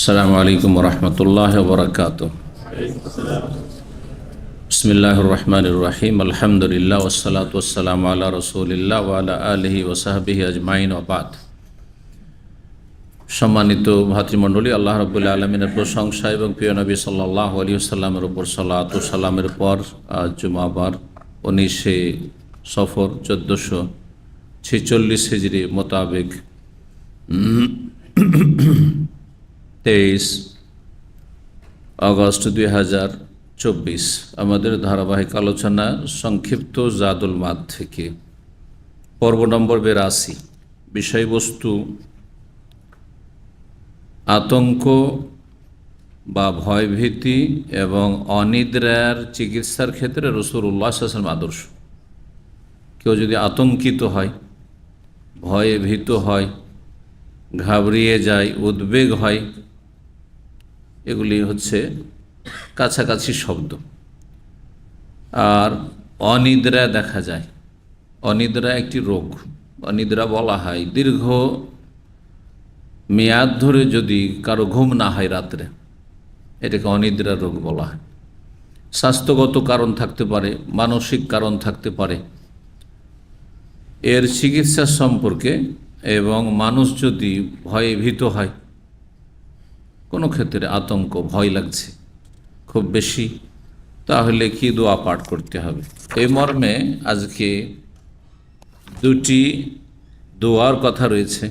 আসসালামু আলাইকুম ওরহমতুল্লাহ বরকাতুহ। বিসমিল্লাহির রহমানির রহিম। আলহামদুলিল্লাহ ওয়াসসালাতু ওয়াসসালামু আলা রাসূলিল্লাহ ওয়া আলা আলিহি ওয়া সাহবিহি আজমাইন ওয়া বাদ। সম্মানিত ভাতৃমণ্ডলী, আল্লাহ রাব্বুল আলামিনের প্রশংসা এবং প্রিয় নবী সাল্লাল্লাহু আলাইহি ওয়াসাল্লামের উপর সালাত ও সালামের পর আজ জুমাবার 19শে সফর 1446 হিজরি মোতাবেক 23 আগস্ট 2024 আমাদের ধারাবাহিক আলোচনা সংক্ষিপ্ত জাদুল মাদ থেকে পর্ব নম্বর 82। বিষয়বস্তু আতঙ্ক বা ভয়ভীতি এবং অনিদ্রার চিকিৎসার ক্ষেত্রে রাসূলুল্লাহ সাল্লাল্লাহু আলাইহি ওয়াসাল্লাম আদর্শ। কেউ যদি আতঙ্কিত হয়, ভয়ে ভীত হয়, ঘাবড়িয়ে যায়, উদ্বেগ হয়, এগুলি হচ্ছে কাছাকাছি শব্দ। আর অনিদ্রা দেখা যায়, অনিদ্রা একটি রোগ। অনিদ্রা বলা হয় দীর্ঘ মেয়াদ ধরে যদি কারো ঘুম না হয় রাত্রে, এটাকে অনিদ্রা রোগ বলা হয়। স্বাস্থ্যগত কারণ থাকতে পারে, মানসিক কারণ থাকতে পারে। এর চিকিৎসা সম্পর্কে এবং মানুষ যদি ভয়ে ভীত হয়, কোনো ক্ষেত্রে আতঙ্ক ভয় লাগছে খুব বেশি, তাহলে কি দোয়া পাঠ করতে হবে? এই মর্মে আজকে দুটি দোয়ার কথা রয়েছে।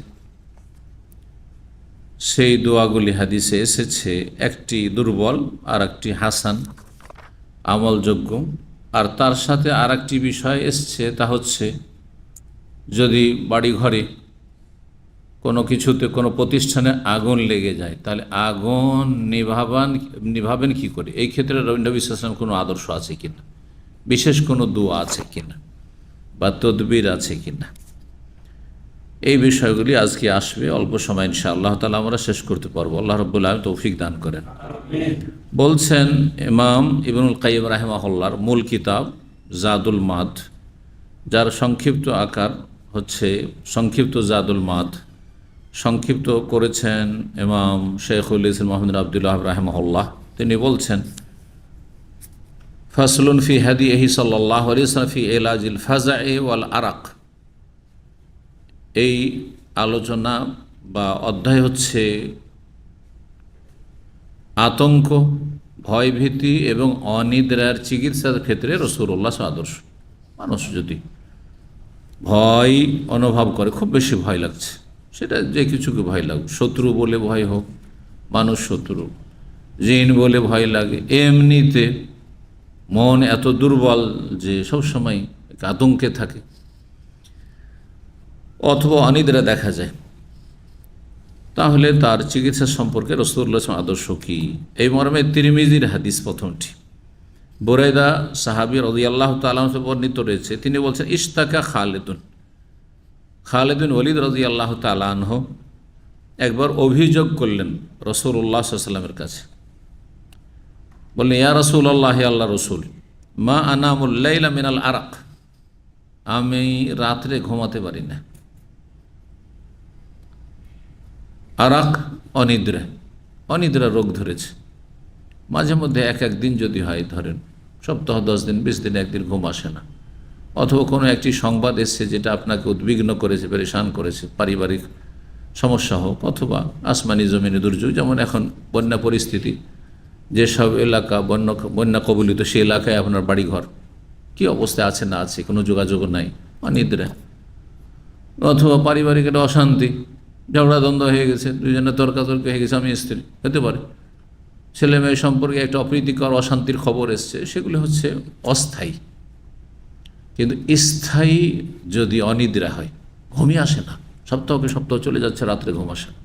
সেই দোয়াগুলি হাদিসে এসেছে, একটি দুর্বল আর একটি হাসান, আমলযোগ্য। আর তার সাথে আর একটি বিষয় এসছে, তা হচ্ছে যদি বাড়ি ঘরে কোনো কিছুতে, কোনো প্রতিষ্ঠানে আগুন লেগে যায়, তাহলে আগুন নিভাবেন কি করে? এই ক্ষেত্রে নবী সাল্লাল্লাহু আলাইহি ওয়াসাল্লাম কোনো আদর্শ আছে কিনা, বিশেষ কোনো দোয়া আছে কিনা, বা তদবির আছে কিনা, এই বিষয়গুলি আজকে আসবে। অল্প সময় ইনশাআল্লাহ তাআলা আমরা শেষ করতে পারবো। আল্লাহ রাব্বুল আলামিন তৌফিক দান করেন। বলছেন ইমাম ইবনুল কাইয়িম রাহিমাহুল্লাহর মূল কিতাব জাদুল মাদ, যার সংক্ষিপ্ত আকার হচ্ছে সংক্ষিপ্ত জাদুল মাদ, সংক্ষিপ্ত করেছেন ইমাম শেখুল ইসলাম মুহাম্মদ আব্দুল্লাহ রাহিমাহুল্লাহ। তিনি বলছেন, ফাসলুন ফি হাদিহি সাল্লাল্লাহু আলাইহি ওয়াসাল্লাম ফি ইলাজিল ফাজা'i ওয়াল আরাক। এই আলোচনা বা অধ্যায় হচ্ছে আতঙ্ক, ভয়ভীতি এবং অনিদ্রার চিকিৎসার ক্ষেত্রে রাসূলুল্লাহ আদর্শ। মানুষ যদি ভয় অনুভব করে, খুব বেশি ভয় লাগছে, সেটা যে কিছুকে ভয় লাগুক, শত্রু বলে ভয় হোক, মানুষ শত্রু, জিন বলে ভয় লাগে, এমনিতে মন এত দুর্বল যে সবসময় আতঙ্কে থাকে, অথবা অনিদ্রা দেখা যায়, তাহলে তার চিকিৎসা সম্পর্কে রাসূলুল্লাহ আদর্শ কি? এই মর্মে তিরমিজির হাদিস প্রথমটি, বুরাইদা সাহাবী রাদিয়াল্লাহু তাআলা আনহু বর্ণিত রয়েছে। তিনি বলছেন, ইশতাকা খালিদ ওয়ালিদ রাদিয়াল্লাহু তাআলা আনহু একবার অভিযোগ করলেন রাসূলুল্লাহ সাল্লাল্লাহু আলাইহি ওয়াসাল্লামের কাছে। বললেন, ইয়া রাসূলুল্লাহ, আল্লাহ রসুল, মা আনামুল লাইলা মিনাল আরাক, আমি রাত্রে ঘুমাতে পারি না। আরাক অনিদ্রা রোগ ধরেছে। মাঝে মধ্যে এক দিন যদি হয়, ধরেন সপ্তাহ 10 দিন 20 দিন একদিন ঘুম আসে না, অথবা কোনো একটি সংবাদ এসছে যেটা আপনাকে উদ্বিগ্ন করেছে, পেরেশান করেছে, পারিবারিক সমস্যা হোক অথবা আসমানি জমিনে দুর্যোগ, যেমন এখন বন্যা পরিস্থিতি, যেসব এলাকা বন্যা কবলিত, সেই এলাকায় আপনার বাড়িঘর কী অবস্থায় আছে না আছে, কোনো যোগাযোগ নাই, অনিদ্রা, অথবা পারিবারিক একটা অশান্তি, ঝগড়া দ্বন্দ্ব হয়ে গেছে, দুজনে তর্কাতর্কি হয়ে গেছে, আমি স্ত্রী, হতে পারে ছেলে মেয়ে সম্পর্কে একটা অপ্রীতিকর অশান্তির খবর এসছে, সেগুলি হচ্ছে অস্থায়ী। কিন্তু স্থায়ী যদি অনিদ্রা হয়, ঘুমই আসে না, সপ্তাহকে সপ্তাহ চলে যাচ্ছে, রাত্রে ঘুম আসে না,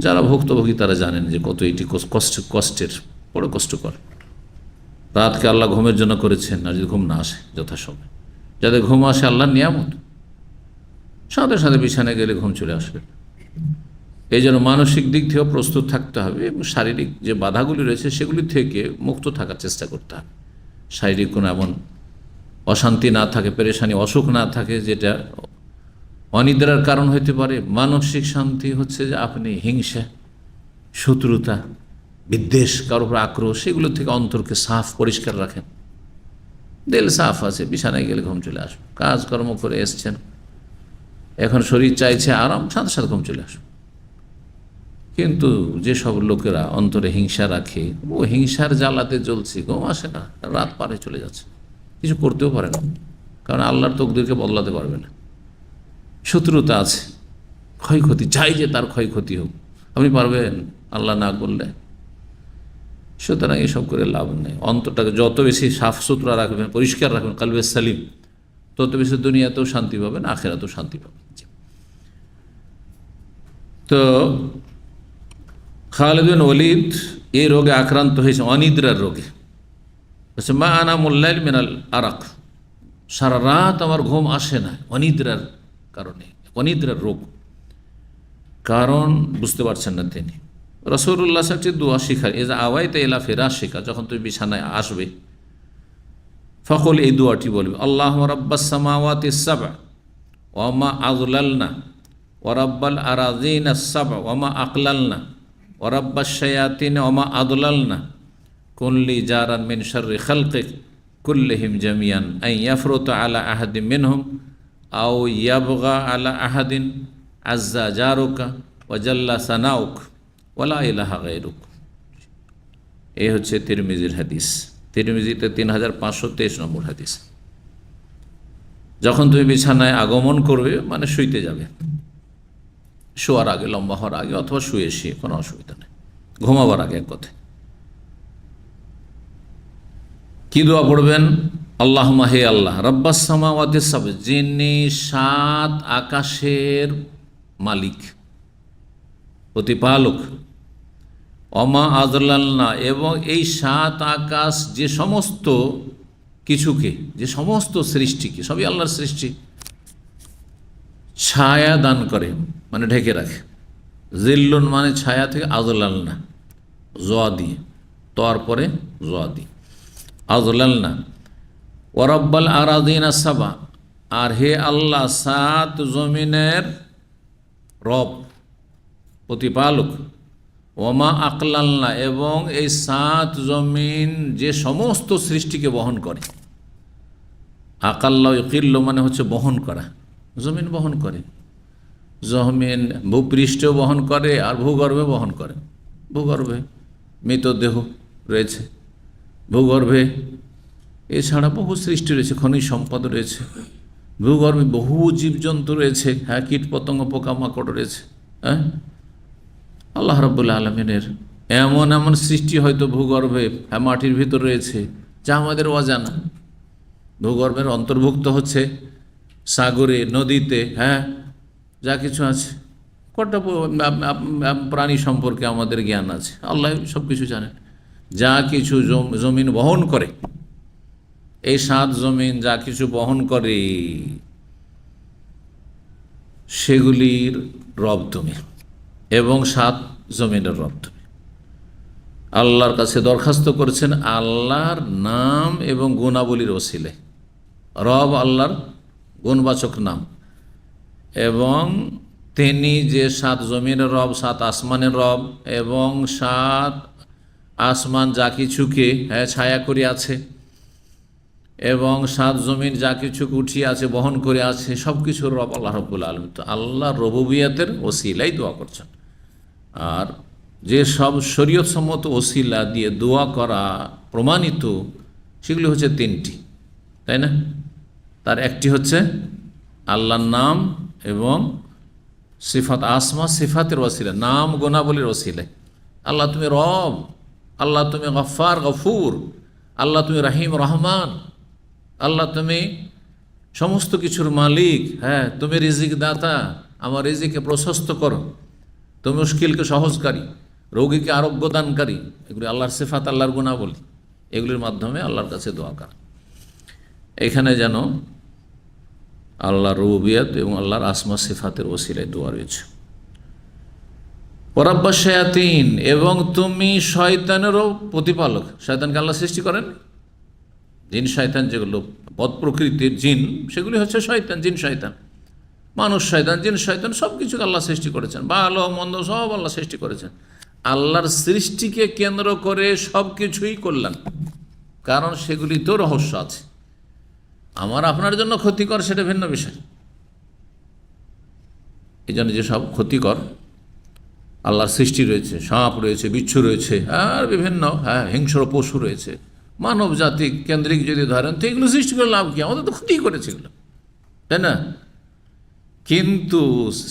যারা ভুক্তভোগী তারা জানেন যে কত এটি কষ্টের, বড় কষ্টকর। রাতকে আল্লাহ ঘুমের জন্য করেছেন, আর যদি ঘুম না আসে যথাসময়, যাদের ঘুম আসে আল্লাহর নিয়ামত, সাথে সাথে বিছানায় গেলে ঘুম চলে আসবে। এই জন্য মানসিক দিক থেকেও প্রস্তুত থাকতে হবে এবং শারীরিক যে বাধাগুলি রয়েছে সেগুলি থেকে মুক্ত থাকার চেষ্টা করতে হবে। শারীরিক কোনো এমন অশান্তি না থাকে, পেরেশানি, অসুখ না থাকে যেটা অনিদ্রার কারণ হইতে পারে। মানসিক শান্তি হচ্ছে যে আপনি হিংসা, শত্রুতা, বিদ্বেষ, কারোর উপর আক্রোশ, সেগুলো থেকে অন্তরকে সাফ পরিষ্কার রাখেন। দিল সাফ আছে, বিছানায় গেলে ঘুম চলে আসবে। কাজকর্ম করে এসছেন, এখন শরীর চাইছে আরাম, সাথে সাথে ঘুম চলে আসবে। কিন্তু যেসব লোকেরা অন্তরে হিংসা রাখে, ও হিংসার জ্বালাতে জ্বলছে, ঘুম আসে না, রাত পারে চলে যাচ্ছে, কিছু করতেও পারে না, কারণ আল্লাহর তকদিরকে বদলাতে পারবে না। শত্রুতা আছে, ক্ষয়ক্ষতি চাই যে তার ক্ষয়ক্ষতি হোক, আপনি পারবেন আল্লাহ না করলে? সুতরাং এসব করে লাভ নেই। অন্তরটাকে যত বেশি সাফ সুতরা রাখবেন, পরিষ্কার রাখবেন, কালবে সালিম, তত বেশি দুনিয়াতেও শান্তি পাবেন, আখেরাতেও শান্তি পাবেন। তো খালিদ বিন ওয়ালিদ এই রোগে আক্রান্ত হয়েছে, অনিদ্রার রোগে। মা আনা মুল্লাইল মিনাল আরাক, সারা রাত আমার ঘুম আসে না অনিদ্রার কারণে, অনিদ্রার রোগ। কারণ বুঝতে পারছেন না তিনি। রাসূলুল্লাহ সাল্লাল্লাহু আলাইহি দোয়া শিখার, এজা আওয়াইতা ইলা ফিরাশিকা, যখন তুমি বিছানায় আসবে, ফাকুল, এই দোয়াটি বলবে, আল্লাহুম্মা রাব্বাস সামাওয়াতিস সাব'a ওয়া মা আযলালনা ওয়া রাব্বাল আরাযিনাস সাব'a ওয়া মা আকলালনা ওয়া রাব্বাশ শায়াতিন ওয়া মা আদলালনা কুল্লি জারান মিন শাররি খালকিক কুল্লিহিম জামিয়ান আন ইয়াফরুতা আলা আহাদিন মিনহুম আও ইয়াবগা আলা আহাদিন আজ্জা জারুকা ওয়া জাল্লা সানাউক ওয়ালা ইলাহা গায়রুক। এই হচ্ছে তিরমিজির হাদিস। তিরমিজিতে 3523 নম্বর হাদিস। যখন তুমি বিছানায় আগমন করবে, মানে শুইতে যাবে, শোয়ার আগে, লম্বা হওয়ার আগে, অথবা শুয়ে কোনো অসুবিধা নেই, ঘুমাবার আগে, এক কথায় কি দোয়া পড়বেন? আল্লাহুম্মা, হে আল্লাহ, রাব্বাস সামাওয়াতিস সাব'a, যিনি 7 আকাশের মালিক, প্রতিপালক, অমা আযলালনা, এবং এই 7 আকাশ যে সমস্ত কিছুকে, যে সমস্ত সৃষ্টিকে, সবই আল্লাহর সৃষ্টি, ছায়া দান করে, মানে ঢেকে রাখে। জিল্লুন মানে ছায়া থেকে, আযলালনা জোয়া দিয়ে, তর পরে জোয়া দিয়ে, আযলালনা। ওয়া রাব্বাল আরাযিনা সাব'a, আর হে আল্লাহ 7 জমিনের রব, প্রতিপালক, ওমা আকলালনা, এবং এই 7 জমিন যে সমস্ত সৃষ্টিকে বহন করে। আকাল্লা ইকিল্ল মানে হচ্ছে বহন করা, জমিন বহন করে, জমিন ভূপৃষ্ঠেও বহন করে আর ভূগর্ভে বহন করে। ভূগর্ভে মৃতদেহ রয়েছে, ভূগর্ভে এছাড়া বহু সৃষ্টি রয়েছে, খনিজ সম্পদ রয়েছে, ভূগর্ভে বহু জীবজন্তু রয়েছে, হ্যাঁ, কীট পতঙ্গ, পোকামাকড় রয়েছে। হ্যাঁ, আল্লাহ রাব্বুল আলামিনের এমন এমন সৃষ্টি হয়তো ভূগর্ভে, হ্যাঁ, মাটির ভিতর রয়েছে, যা আমাদের অজানা। ভূগর্ভের অন্তর্ভুক্ত হচ্ছে সাগরে, নদীতে, হ্যাঁ, যা কিছু আছে। কটা প্রাণী সম্পর্কে আমাদের জ্ঞান আছে, আল্লাহ সব কিছু জানেন। যা কিছু জমিন বহন করে, এই 7 জমিন যা কিছু বহন করে, সেগুলির রব তুমি, এবং 7 জমিনের রব তুমি। আল্লাহর কাছে দরখাস্ত করেছেন আল্লাহর নাম এবং গুণাবলীর ওসিলে। রব আল্লাহর গুণবাচক নাম, এবং তিনি যে 7 জমিনের রব, 7 আসমানের রব, এবং 7 আসমান যা কিছুকে, হ্যাঁ, ছায়া করে আছে, এবং 7 জমিন যা কিছুকে উঠিয়ে আছে, বহন করে আছে, সব কিছুর রব আল্লাহ রাব্বুল আলামিন। তো আল্লাহর রুবুবিয়তের ওসিলাই দোয়া করছেন। আর যে সব শরীয়ত সম্মত ওসিলা দিয়ে দোয়া করা প্রমাণিত, সেগুলি হচ্ছে 3টি, তাই না? তার একটি হচ্ছে আল্লাহর নাম এবং সিফাত, আসমা সিফাতের ওসিলা, নাম গুণাবলীর ওসিলায়। আল্লাহ তুমি রব, আল্লাহ তুমি গফফার গফুর, আল্লাহ তুমি রাহিম রহমান, আল্লাহ তুমি সমস্ত কিছুর মালিক, হ্যাঁ, তুমি রিজিক দাতা, আমার রিজিককে প্রশস্ত করো, তুমি মুশকিলকে সহজকারী, রোগীকে আরোগ্য দানকারী। এগুলি আল্লাহর সিফাত, আল্লাহর গুণাবলী, এগুলির মাধ্যমে আল্লাহর কাছে দোয়া করা। এখানে যেন আল্লাহর রুবুবিয়ত এবং আল্লাহর আসমা সিফাতের ওসিলায় দোয়া রয়েছে। ওয়ারাব্বাশ শায়াতিন, এবং তুমি শয়তানেরও প্রতিপালক। শয়তানকে আল্লাহ সৃষ্টি করেন, জিন শয়তান, যেগুলো বদ প্রকৃতির জিন, সেগুলি হচ্ছে শয়তান, জিন শয়তান। মানুষ শয়তান, জিন শয়তান, সব কিছু আল্লাহ সৃষ্টি করেছেন, ভালো মন্দ সব আল্লাহ সৃষ্টি করেছেন। আল্লাহর সৃষ্টিকে কেন্দ্র করে সব কিছুই করলেন, কারণ সেগুলিতেও রহস্য আছে। আমার আপনার জন্য ক্ষতিকর সেটা ভিন্ন বিষয়। এই জন্য যেসব ক্ষতিকর আল্লাহর সৃষ্টি রয়েছে, সাপ রয়েছে, বিচ্ছু রয়েছে, আর বিভিন্ন হিংস্র পশু রয়েছে, মানব জাতি কেন্দ্রিক যদি ধরেন তো এগুলো সৃষ্টি করে লাভ কি? আমাদের তো ক্ষতি করেছে এগুলো, তাই না? কিন্তু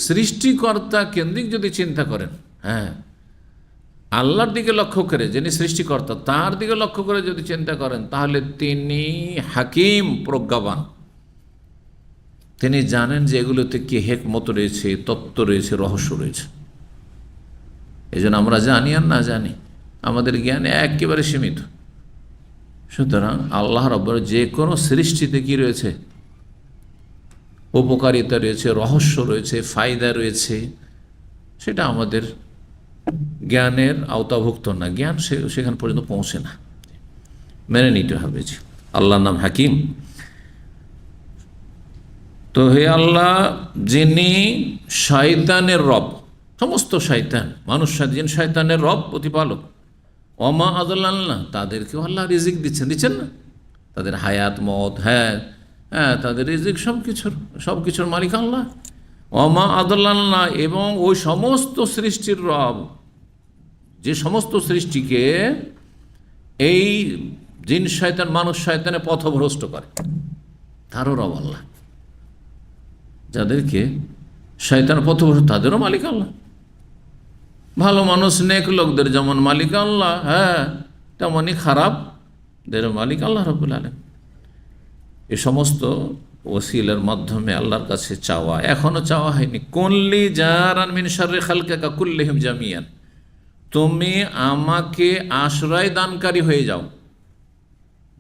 সৃষ্টিকর্তা কেন্দ্রিক যদি চিন্তা করেন, আল্লাহর দিকে লক্ষ্য করে, যিনি সৃষ্টিকর্তা তার দিকে লক্ষ্য করে যদি চিন্তা করেন, তাহলে তিনি হাকিম, প্রজ্ঞাবান। তিনি জানেন যে এগুলোতে কি হেকমত রয়েছে, তত্ত্ব রয়েছে, রহস্য রয়েছে। এই জন্য আমরা জানি আর না জানি, আমাদের জ্ঞান একেবারে সীমিত। সুতরাং আল্লাহ রাব্বুল যে কোনো সৃষ্টিতে কি রয়েছে? উপকারিতা রয়েছে, রহস্য রয়েছে, ফায়দা রয়েছে, সেটা আমাদের জ্ঞানের আওতাভুক্ত না। জ্ঞান সেখানে পর্যন্ত পৌঁছে না, মেনে নিতে হবে যে আল্লাহর নাম হাকিম। তো হে আল্লাহ, যিনি শয়তানের রব, সমস্ত শয়তান, মানুষ জিন শয়তানের রব, প্রতিপালক। ওমা আদল্লাহ, তাদেরকেও আল্লাহ রিজিক দিচ্ছেন না? তাদের হায়াত, মত, তাদের রিজিক সব কিছুর মালিক আল্লাহ। ওমা আদল্লাহ, এবং ওই সমস্ত সৃষ্টির রব, যে সমস্ত সৃষ্টিকে এই জিন শয়তান, মানুষ শয়তানে পথভ্রষ্ট করে, তারও রব আল্লাহ। যাদেরকে শয়তান পথভ্রষ্ট, তাদেরও মালিক আল্লাহ। ভালো মানুষ, নেক লোকদের যেমন মালিক আল্লাহ, তেমনই খারাপদের মালিক আল্লাহ রাব্বুল আলামিন। এই সমস্ত ওসিলার মাধ্যমে আল্লাহর কাছে চাওয়া, এখনো চাওয়া হয়নি। কুল্লি জারান মিন শাররি খালকিকা কুল্লিহিম জামিয়ান, তুমি আমাকে আশ্রয় দানকারী হয়ে যাও।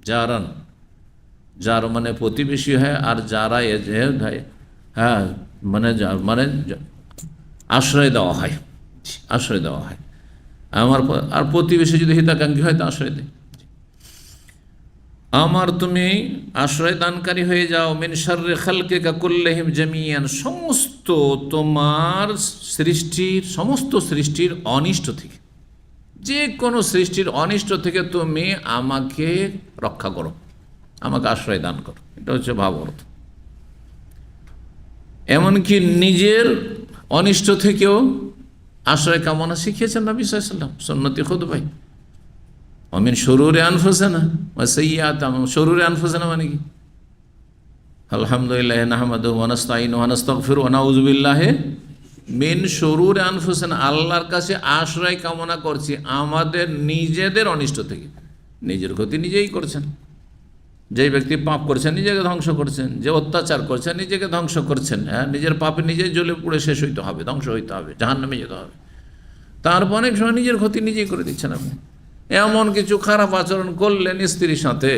জারান, যার মানে প্রতিবেশী হয়, আর যারা মানে আশ্রয় দেওয়া হয়, আশ্রয় দেওয়া হয়। আমার আর প্রতিবেশী যদি হিতাকাঙ্ক্ষী হয় তা আশ্রয় দেয়। আমার তুমি আশ্রয় দানকারী হয়ে যাও। মিন শাররি খালকিকা কুল্লিহিম জামিয়ান, সমস্ত তোমার সৃষ্টির, সমস্ত সৃষ্টির অনিষ্ট থেকে, যে কোনো সৃষ্টির অনিষ্ট থেকে তুমি আমাকে রক্ষা করো, আমাকে আশ্রয় দান করো। এটা হচ্ছে ভাব অর্থ। এমনকি নিজের অনিষ্ট থেকেও আশ্রয় কামনা শিখিয়েছেন নবী সাল্লাল্লাহু আলাইহি ওয়াসাল্লাম সুন্নতি খুতবায়। অমিন শুরুরে আনফুসিনা ওয়া সাইয়্যাতিহি, শুরুরে আনফুসিনা মানে কি? আলহামদুলিল্লাহ নাহমাদুহু ওয়া নাস্তাঈনুহু ওয়া নাস্তাগফিরুহু ওয়া নাউযু বিল্লাহি মিন শুরুরি আনফুসিনা, আল্লাহর কাছে আশ্রয় কামনা করছি আমাদের নিজেদের অনিষ্ট থেকে। নিজের ক্ষতি নিজেই করছেন। যে ব্যক্তি পাপ করছেন নিজেকে ধ্বংস করছেন, যে অত্যাচার করছেন নিজেকে ধ্বংস করছেন। নিজের পাপে নিজেই জ্বলে পুড়ে শেষ হইতে হবে, ধ্বংস হইতে হবে, জাহান্নামে যেতে হবে। তারপর অনেক সময় নিজের ক্ষতি নিজেই করে দিচ্ছেন আপনি। এমন কিছু খারাপ আচরণ করলেন স্ত্রীর সাথে,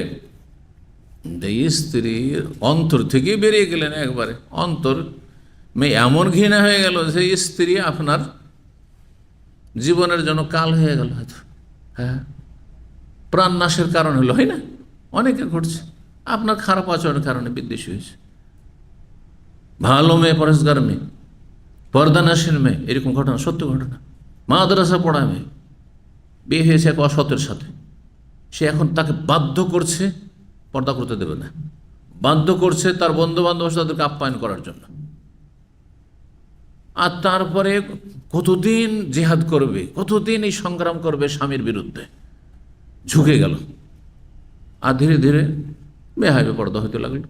স্ত্রীর অন্তর থেকে বেরিয়ে গেলেন, একবারে অন্তর এমন ঘৃণা হয়ে গেল যে স্ত্রী আপনার জীবনের জন্য কাল হয়ে গেল, হয়তো প্রাণ নাশের কারণ হলো, হয় না? অনেকে ঘটছে, আপনার খারাপ আচরণের কারণে বিদ্বেষী হয়েছে। ভালো মেয়ে, পরেশগার মেয়ে, পর্দানাসীন মেয়ে, এরকম ঘটনা, সত্য ঘটনা। মাদ্রাসা পড়া মেয়ে, বিয়ে হয়েছে এক অসতের সাথে, সে এখন তাকে বাধ্য করছে পর্দা করতে দেবে না, বাধ্য করছে তার বন্ধু বান্ধব তাদেরকে আপ্যায়ন করার জন্য। আর তারপরে কতদিন জিহাদ করবে, কতদিন এই সংগ্রাম করবে স্বামীর বিরুদ্ধে, ঝুঁকে গেল। আর ধীরে ধীরে বেহাইবে পর্দা হতে লাগলো।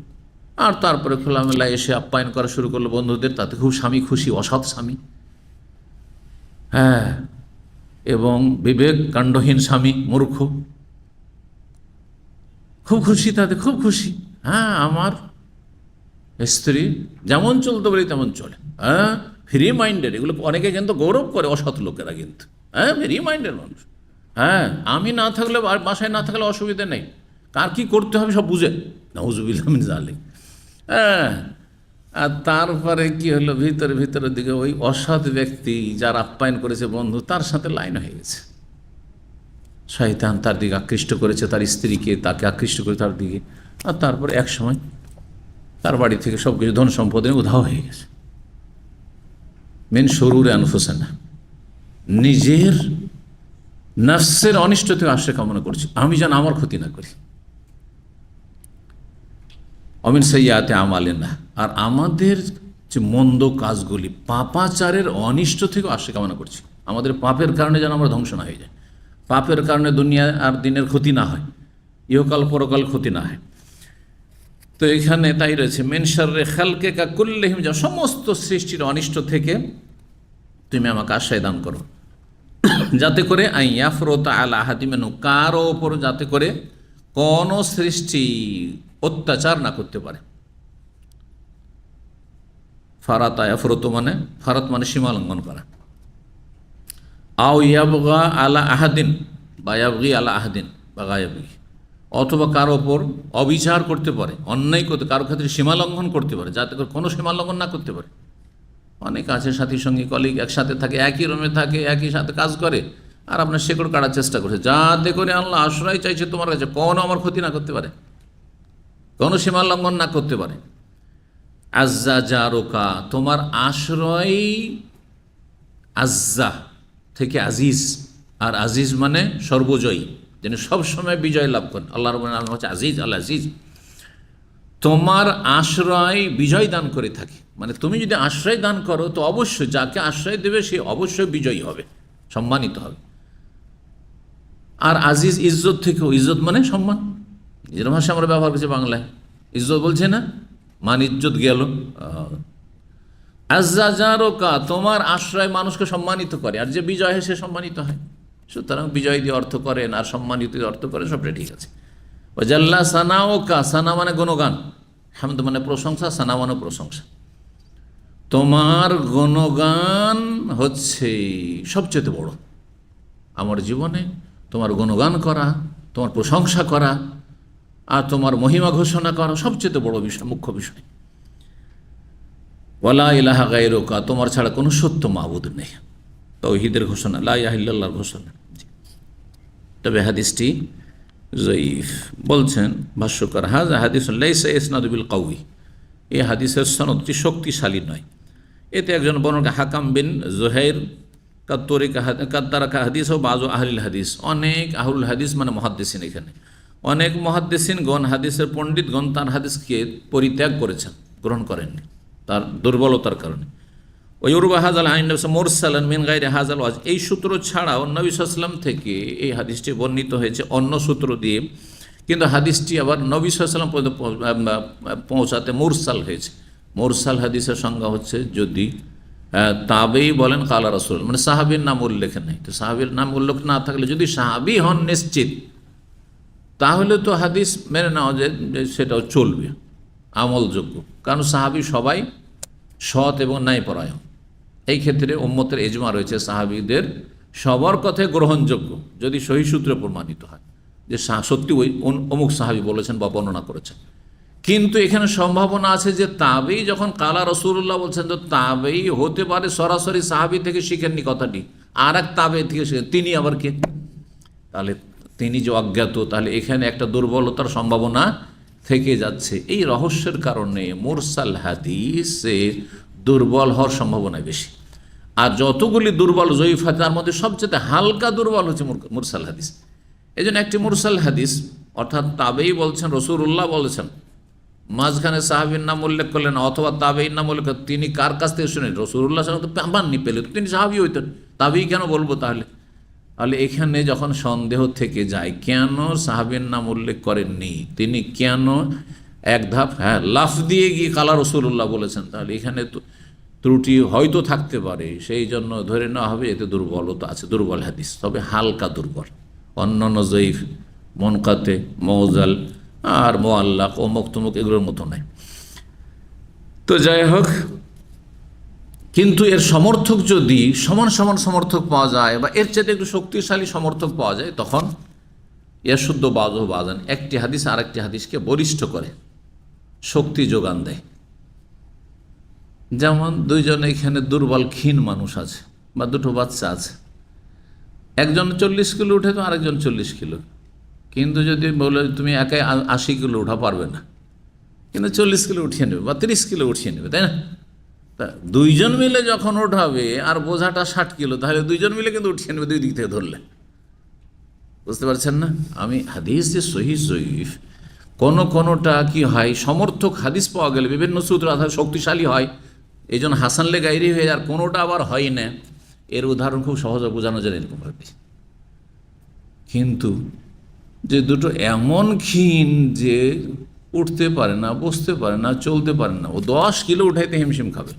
আর তারপরে খোলামেলা এসে আপ্যায়ন করা শুরু করলো বন্ধুদের, তাতে খুব স্বামী খুশি, অসৎ স্বামী, এবং বিবেক কাণ্ডহীন স্বামী, মূর্খ, খুব খুশি, তাতে খুব খুশি। আমার স্ত্রী যেমন চলতে বলি তেমন চলে, ফ্রি মাইন্ডেড। এগুলো অনেকে কিন্তু গৌরব করে, অসৎ লোকেরা কিন্তু ফ্রি মাইন্ডেড মানুষ। আমি না থাকলে, বাসায় না থাকলে অসুবিধা নেই, কার কি করতে হবে সব বুঝে, নাউযুবিল্লাহ মিন যালিক। আর তারপরে কি হলো, ভিতরের দিকে ওই অসৎ ব্যক্তি যার আপ্যায়ন করেছে বন্ধু, তার সাথে লাইন হয়ে গেছে। শয়তান তার দিকে আকৃষ্ট করেছে, তার স্ত্রীকে, তাকে আকৃষ্ট করে তার দিকে। আর তারপরে এক সময় তার বাড়ি থেকে সব কিছু ধন সম্পদ উধাও হয়ে গেছে। মিন শুরুরি আনফুসিনা, নিজের নফসের অনিষ্ট থেকে আশ্রয় কামনা করছি, আমি যেন আমার ক্ষতি না করি। অমিন সাইয়াতে আমালেনা, আর আমাদের যে মন্দ কাজগুলি, পাপাচারের অনিষ্ট থেকে আশ্রয় কামনা করছি। আমাদের পাপের কারণে যেন আমরা ধ্বংস না হয়ে যাই, পাপের কারণে দুনিয়া আর দিনের ক্ষতি না হয়, ইহকাল পরকাল ক্ষতি না হয়। তো এখানে তাই রয়েছে, মেন শাররে খালকে কা কুল্লিহিম, যা সমস্ত সৃষ্টির অনিষ্ট থেকে তুমি আমাকে আশ্রয় দান করো, যাতে করে আইয়াফরতা আলা আহাদিমেনু, কারো ওপর যাতে করে কোন সৃষ্টি অত্যাচার না করতে পারে। ফারাত আয়াফরত মানে, ফারাত মানে সীমা লঙ্ঘন করা। আও ইয়াবগা আলা আহাদিন, বা ইয়াবগি আলা আহাদিন বা গায়াবগি, অথবা কারো ওপর অবিচার করতে পারে, অন্যায় করতে, কারো ক্ষেত্রে সীমা লঙ্ঘন করতে পারে, যাতে করে কোনো সীমা লঙ্ঘন না করতে পারে। অনেক আছে সাথীর সঙ্গে কলিগ, একসাথে থাকে, একই রুমে থাকে, একই সাথে কাজ করে, আর আপনার শেকড় কাটার চেষ্টা করছে, যাতে করে আল্লাহ আশ্রয় চাইছে তোমার কাছে, কোনো আমার ক্ষতি না করতে পারে, কোনো সীমা লঙ্ঘন না করতে পারে। আজ্জা জারোকা, তোমার আশ্রয়, আজ্জা থেকে আজিজ, আর আজিজ মানে সর্বজয়ী, যিনি সবসময় বিজয় লাভ করেন। আল্লাহ রাব্বুল আলামিন হচ্ছে আজিজ, আল্লাহ আজিজ। তোমার আশ্রয় বিজয় দান করে থাকে, মানে তুমি যদি আশ্রয় দান করো তো অবশ্যই যাকে আশ্রয় দেবে সে অবশ্যই বিজয়ী হবে, সম্মানিত হবে। আর আজিজ ইজ্জত থেকেও, ইজ্জত মানে সম্মান, নিজের ভাষা আমরা ব্যবহার করছি বাংলায়, ইজ্জত বলছে না, মান ইজ্জত গেল। আজ্জা জারোকা, তোমার আশ্রয় মানুষকে সম্মানিত করে, আর যে বিজয় হয় সে সম্মানিত হয়। সুতরাং বিজয় দিয়ে অর্থ করেন আর সম্মানিত দিয়ে অর্থ করেন, সবটাই ঠিক আছে। ওয়াজাল্লা সানাওকা, সানা মানে গুণগান, হামদ মানে প্রশংসা, সানা মানে প্রশংসা। তোমার গুণগান হচ্ছে সবচেয়ে বড় আমার জীবনে, তোমার গুণগান করা, তোমার প্রশংসা করা, আর তোমার মহিমা ঘোষণা করা সবচেয়ে বড় বিষয়, মুখ্য বিষয়। ওয়ালা ইলাহা গায়রুকা, তোমার ছাড়া কোনো সত্য মাবুদ নেই, তাওহীদের ঘোষণা, লা ইলাহা ইল্লাল্লাহর ঘোষণা। তবে হাদিসটি যঈফ বলছেন ভাষ্যকার, হাযা হাদিসুন লাইসা ইসনাদু বিল কাউয়ি, এই হাদিসের সনদটি শক্তিশালী নয়। এতে একজন বর্ণনা হাকাম বিন জুহাইর কাত্তারাকা হাদিস ও বাজু আহলিল হাদিস, অনেক আহলুল হাদিস মানে মুহাদ্দিসিন, এখানে অনেক মুহাদ্দিসিনগণ, হাদিসের পণ্ডিতগণ তার হাদিসকে পরিত্যাগ করেছেন, গ্রহণ করেননি তার দুর্বলতার কারণে। ওয়ুরবা হাজাল আইন মুরসালান মিন গায়রি হাজাল ওয়াজ, এই সূত্র ছাড়াও নবী সাল্লাল্লাহু আলাইহি ওয়াসাল্লাম থেকে এই হাদিসটি বর্ণিত হয়েছে অন্য সূত্র দিয়ে, কিন্তু হাদিসটি আবার নবী সাল্লাল্লাহু আলাইহি ওয়াসাল্লাম পর্যন্ত পৌঁছাতে মুরসাল হয়েছে। মুরসাল হাদিসের সংজ্ঞা হচ্ছে যদি তাবেই বলেন কালা রাসূল, মানে সাহাবীর নাম উল্লেখ নেই, তো সাহাবীর নাম উল্লেখ না থাকলে যদি সাহাবী হন নিশ্চিত, তাহলে তো হাদিস মেনে নেওয়া যায় যে সেটাও চলবে, আমলযোগ্য, কারণ সাহাবী সবাই সৎ এবং ন্যায়পরায়ণ। এই ক্ষেত্রে উম্মতের ইজমা রয়েছে, সাহাবীদের সবার কথাই গ্রহণযোগ্য যদি সহি সূত্রে প্রমাণিত হয় যে সত্যি ওই অমুক সাহাবী বলেছেন বা বর্ণনা করেছেন। কিন্তু এখানে সম্ভাবনা আছে যে তাবেই যখন কালা রাসূলুল্লাহ বলছেন, তো তাবেই হতে পারে সরাসরি সাহাবী থেকে শিখেননি কথাটি, আর এক তাবে থেকে শিখেন, তিনি আবার কে? তাহলে তিনি যে অজ্ঞাত, তাহলে এখানে একটা দুর্বলতার সম্ভাবনা থেকে যাচ্ছে। এই রহস্যের কারণে মুরসাল হাদিসে দুর্বল হওয়ার সম্ভাবনা বেশি। আর যতগুলি দুর্বল জয়ীফ হাদিস, তার মধ্যে সবচেয়ে হালকা দুর্বল হচ্ছে মুরসাল হাদিস। এই জন্য একটি মুরসাল হাদিস, অর্থাৎ তাবেই বলছেন, রাসূলুল্লাহ বলেছেন, মাঝখানে সাহাবীর নাম উল্লেখ করলেন অথবা তাবেইর নাম উল্লেখ করলেন, তিনি কার কাছ থেকে শুনেন? রাসূলুল্লাহ সাল্লাল্লাহু আলাইহি ওয়াসাল্লাম পাননি, পেলে তো তিনি সাহাবী হইতেন, তাবেই কেন বলবো? তাহলে এখানে যখন সন্দেহ থেকে যায়, কেন সাহাবীর নাম উল্লেখ করেননি, তিনি কেন এক ধাপ লাফ দিয়ে গিয়ে কালা রাসূলুল্লাহ বলেছেন, তাহলে এখানে তো ত্রুটি হয়তো থাকতে পারে, সেই জন্য ধরে নেওয়া হবে এতে দুর্বলতা আছে, দুর্বল হাদিস, তবে হালকা দুর্বল। অন্যান্য জয়ীফ, মুনকাতে, মওজাল আর মুআল্লাক ও মুক্তমুক এগুলোর মতো নাই। তো যাই হোক, কিন্তু এর সমর্থক যদি সমান সমান সমর্থক পাওয়া যায় বা এর চেয়ে একটু শক্তিশালী সমর্থক পাওয়া যায়, তখন এর শুদ্ধ বাজু বাজান, একটি হাদিস আর একটি হাদিসকে বলিষ্ঠ করে, শক্তি যোগান দেয়। যেমন দুইজন এখানে দুর্বল ক্ষীণ মানুষ আছে বা দুটো বাচ্চা আছে, একজন 40 কিলো উঠে তো আরেকজন 40 কিলো, কিন্তু যদি বলে তুমি একাই 80 কিলো উঠা পারবে না, কিন্তু 40 কিলো উঠিয়ে নেবে বা 30 কিলো উঠিয়ে নেবে, তাই না? তা দুইজন মিলে যখন ওঠাবে আর বোঝাটা 60 কিলো, তাহলে দুইজন মিলে কিন্তু উঠিয়ে নেবে দুই দিক থেকে ধরলে, বুঝতে পারছেন না? আমি হাদিস যে সহি জয়ীফ, কোনোটা কি হয়, সমর্থক হাদিস পাওয়া গেলে বিভিন্ন সূত্র আধার শক্তিশালী হয়, এই জন্য হাসান লে গাইরি হয়ে, আর কোনোটা আবার হয় না। এর উদাহরণ খুব সহজে বোঝানো যায় এরকমভাবে। কিন্তু যে দুটো এমন ক্ষীণ যে উঠতে পারে না, বসতে পারে না, চলতে পারে না, ও 10 কিলো উঠাইতে হিমশিম খাবে।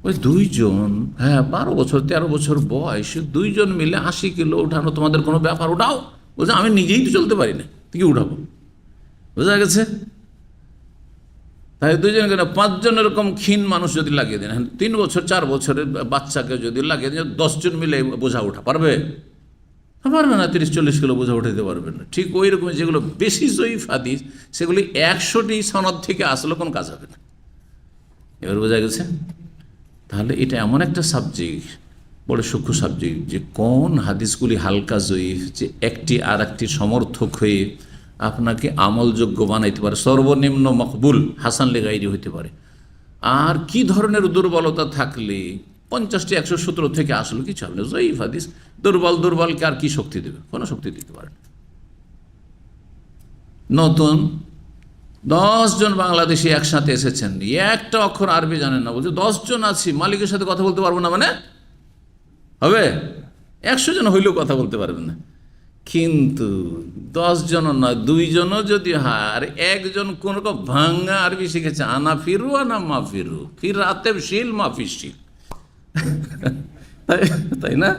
ওই দুইজন, হ্যাঁ 12 বছর 13 বছর বয়স, দুইজন মিলে 80 কিলো উঠানো তোমাদের কোনো ব্যাপার? উঠাও। বলছে আমি নিজেই তো চলতে পারি না, কি উঠাবো? বোঝা গেছে? তাই দুইজন কেন, 5 জন এরকম ক্ষীণ মানুষ যদি লাগিয়ে দেন, 3 বছর 4 বছরের বাচ্চাকে যদি লাগিয়ে দেন, 10 জন মিলে বোঝা উঠা পারবে? পারবে না। 30-40 কিলো বোঝা উঠাতে পারবে না। ঠিক ওই রকম যেগুলো বেশি জয়ীফ হাদিস, সেগুলি 100টি সনদ থেকে আসলে কোনো কাজ হবে না। এবার বোঝা গেছে? তাহলে এটা এমন একটা সাবজেক্ট, বড় সূক্ষ্ম সাবজেক্ট, যে কোন হাদিসগুলি হালকা জয়ীফ, যে একটি আর একটি সমর্থক হয়ে আপনাকে আমলযোগ্য বানাইতে পারে, সর্বনিম্ন মকবুল হাসান লে গাইরি হইতে পারে। আর কি ধরনের দুর্বলতা থাকলে 50টি 117 থেকে আসলে কিছু হবে না। জয়ীফ হাদিস দুর্বলকে আর কি শক্তি দেবে? কোনো শক্তি দিতে পারে না। নতুন 10 জন বাংলাদেশি একসাথে এসেছেন, একটা অক্ষর আরবি জানেন না, বলছে 10 জন আছি, মালিকের সাথে কথা বলতে পারবো না, মানে হবে? 100 জন হইলেও কথা বলতে পারবেন না। কিন্তু 10 জনও নয়, 2 জনও যদি হয়, আর একজন কোন রকম ভাঙ্গা আরবি শিখেছে, আনা ফিরু আনা মা ফিরু, ফির রাতে শিল মাফি শিল, তাই না?